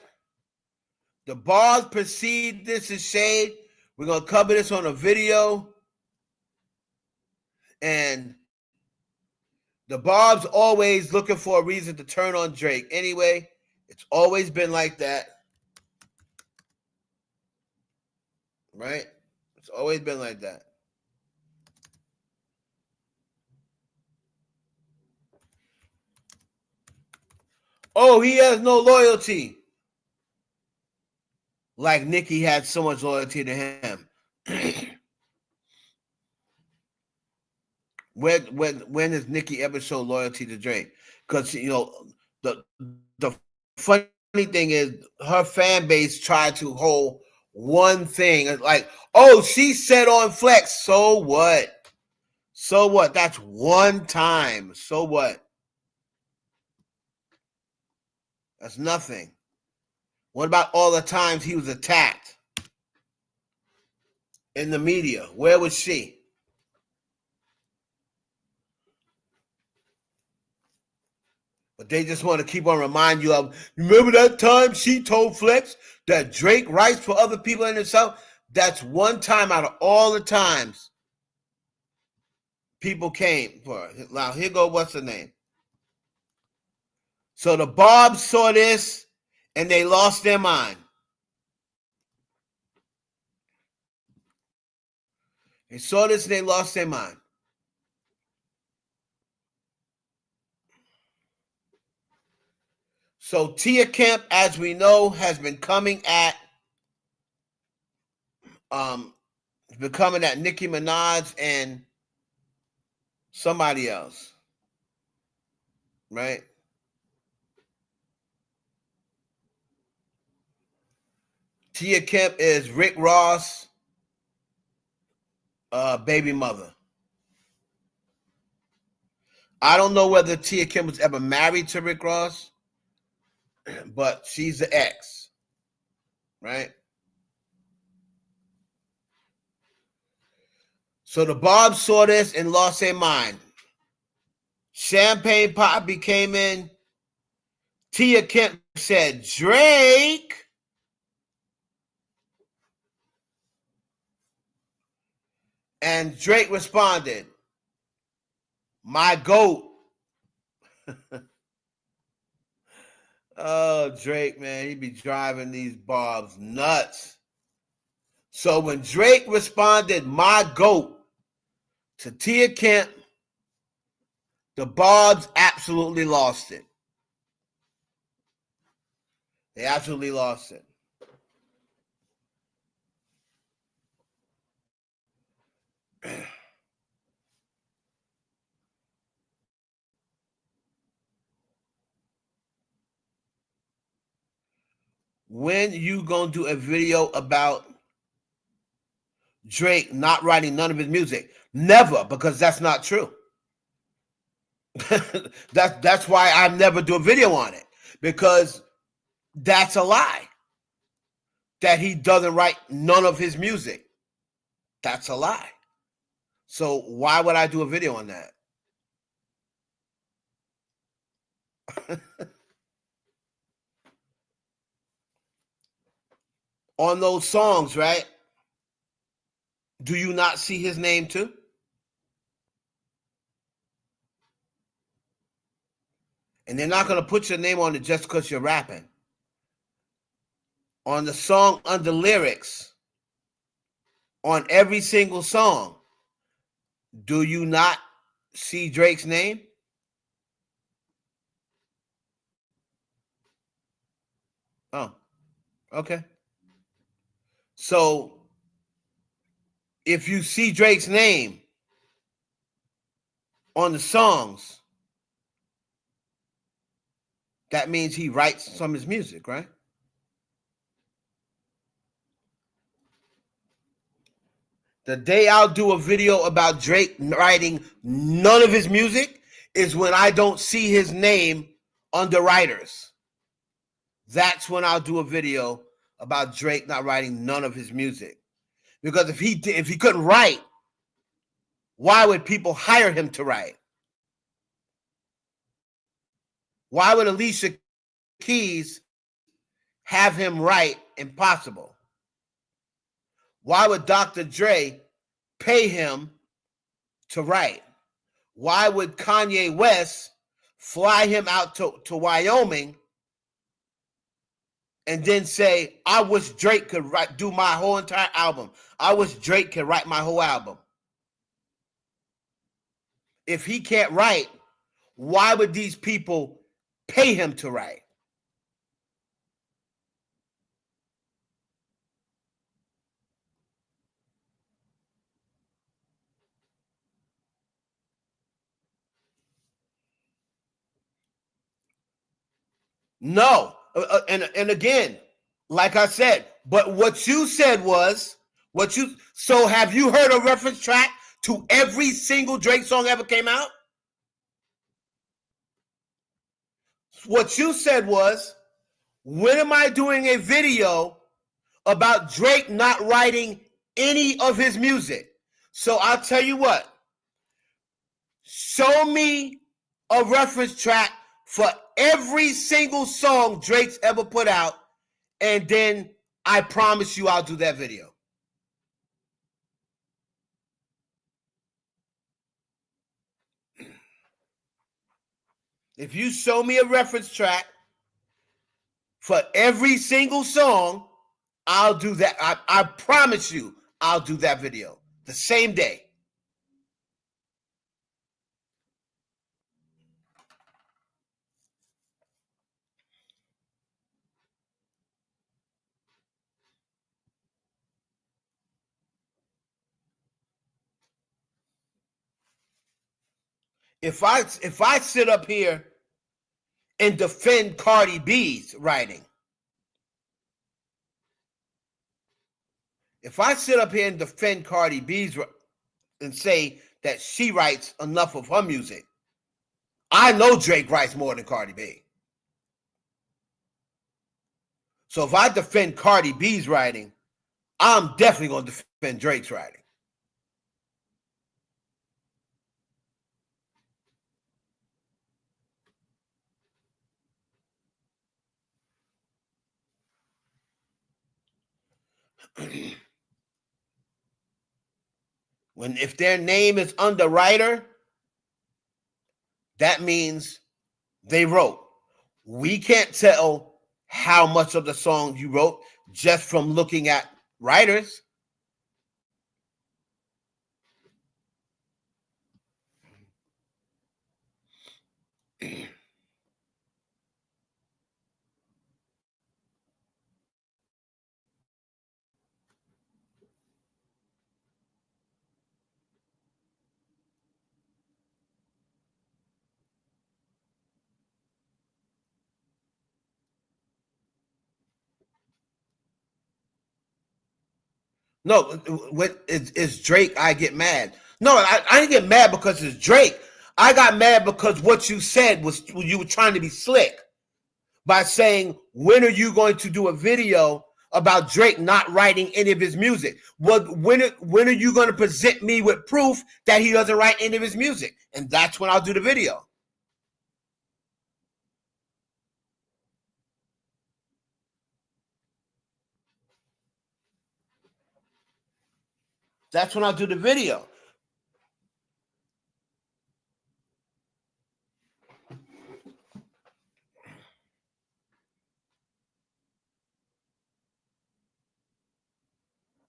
The Barbs perceived this as shade. We're going to cover this on a video. And the Barbs always looking for a reason to turn on Drake. Anyway, it's always been like that. Right? It's always been like that. Oh, he has no loyalty. Like Nicki had so much loyalty to him. When has Nicki ever showed loyalty to Drake? Because the funny thing is her fan base tried to hold one thing. It's like, oh, she said on Flex, so what? So what? That's one time. So what? That's nothing. What about all the times he was attacked in the media? Where was she? But they just want to keep on remind you of, remember that time she told Flex that Drake writes for other people in himself? That's one time out of all the times people came for it. Now, here go, what's the name? So the Bobs saw this and they lost their mind. They saw this and they lost their mind. So Tia Kemp, as we know, has been coming at Nicki Minaj and somebody else, right? Tia Kemp is Rick Ross' baby mother. I don't know whether Tia Kemp was ever married to Rick Ross, but she's the ex, right? So the Bobs saw this and lost their mind. Champagne Poppy came in. Tia Kemp said, Drake. And Drake responded, my GOAT. Oh, Drake, man, he be driving these Bobs nuts. So when Drake responded, my GOAT, to Tia Kemp, the Bobs absolutely lost it. They absolutely lost it. When you gonna do a video about Drake not writing none of his music? Never, because that's not true. that's why I never do a video on it, because that's a lie. That he doesn't write none of his music. That's a lie. So why would I do a video on that? On those songs, right? Do you not see his name too? And they're not going to put your name on it just because you're rapping. On the song under lyrics, on every single song, do you not see Drake's name? Oh, okay. So if you see Drake's name on the songs, that means he writes some of his music, right? The day I'll do a video about Drake writing none of his music is when I don't see his name under writers. That's when I'll do a video about Drake not writing none of his music. Because if he couldn't write, why would people hire him to write? Why would Alicia Keys have him write Impossible? Why would Dr. Dre pay him to write? Why would Kanye West fly him out to Wyoming and then say, I wish Drake could do my whole entire album. I wish Drake could write my whole album. If he can't write, why would these people pay him to write? No. And again, like I said, but what you said was so have you heard a reference track to every single Drake song ever came out? What you said was, when am I doing a video about Drake not writing any of his music? So I'll tell you what, show me a reference track for every single song Drake's ever put out, and then I promise you I'll do that video. If you show me a reference track for every single song, I'll do that. I promise you I'll do that video the same day. If I sit up here and defend Cardi B's writing, if I sit up here and defend Cardi B's and say that she writes enough of her music, I know Drake writes more than Cardi B. So if I defend Cardi B's writing, I'm definitely going to defend Drake's writing. If their name is under writer, that means they wrote. We can't tell how much of the song you wrote just from looking at writers. No, what is Drake? I get mad. No, I didn't get mad because it's Drake. I got mad because what you said was you were trying to be slick by saying, when are you going to do a video about Drake not writing any of his music? Well, when are you going to present me with proof that he doesn't write any of his music? And that's when I'll do the video. That's when I'll do the video.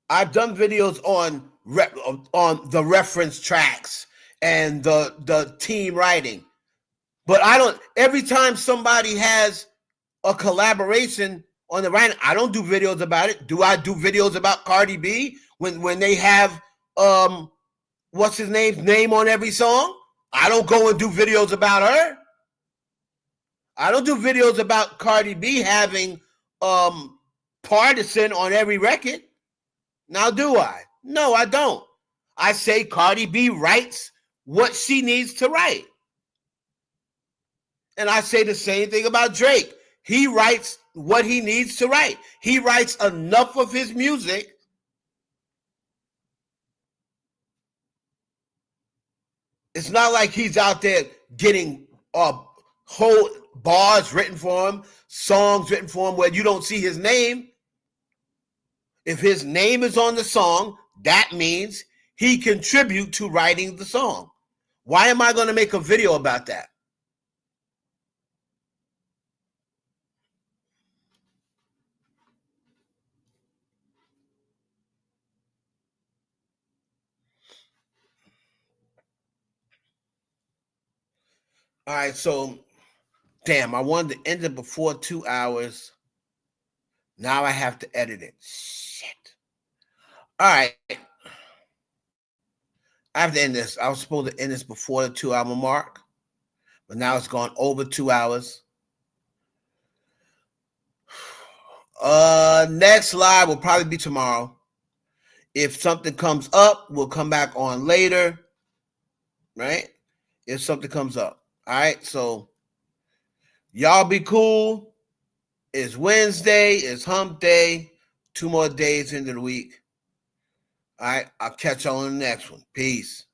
I've done videos on the reference tracks and the team writing, but I don't. Every time somebody has a collaboration on the writing, I don't do videos about it. Do I do videos about Cardi B when they have what's his name on every song? I don't go and do videos about her. I don't do videos about Cardi B having Partisan on every record. Now, do I? No, I don't. I say Cardi B writes what she needs to write. And I say the same thing about Drake. He writes what he needs to write. He writes enough of his music. It's not like he's out there getting whole bars written for him, songs written for him where you don't see his name. If his name is on the song, that means he contributed to writing the song. Why am I going to make a video about that? All right, so damn, I wanted to end it before 2 hours. Now I have to edit it. Shit. All right. I have to end this. I was supposed to end this before the 2 hour mark, but now it's gone over 2 hours. Next live will probably be tomorrow. If something comes up, we'll come back on later. Right? If something comes up. All right. So y'all be cool. It's Wednesday. It's hump day. 2 more days into the week. All right. I'll catch y'all on the next one. Peace.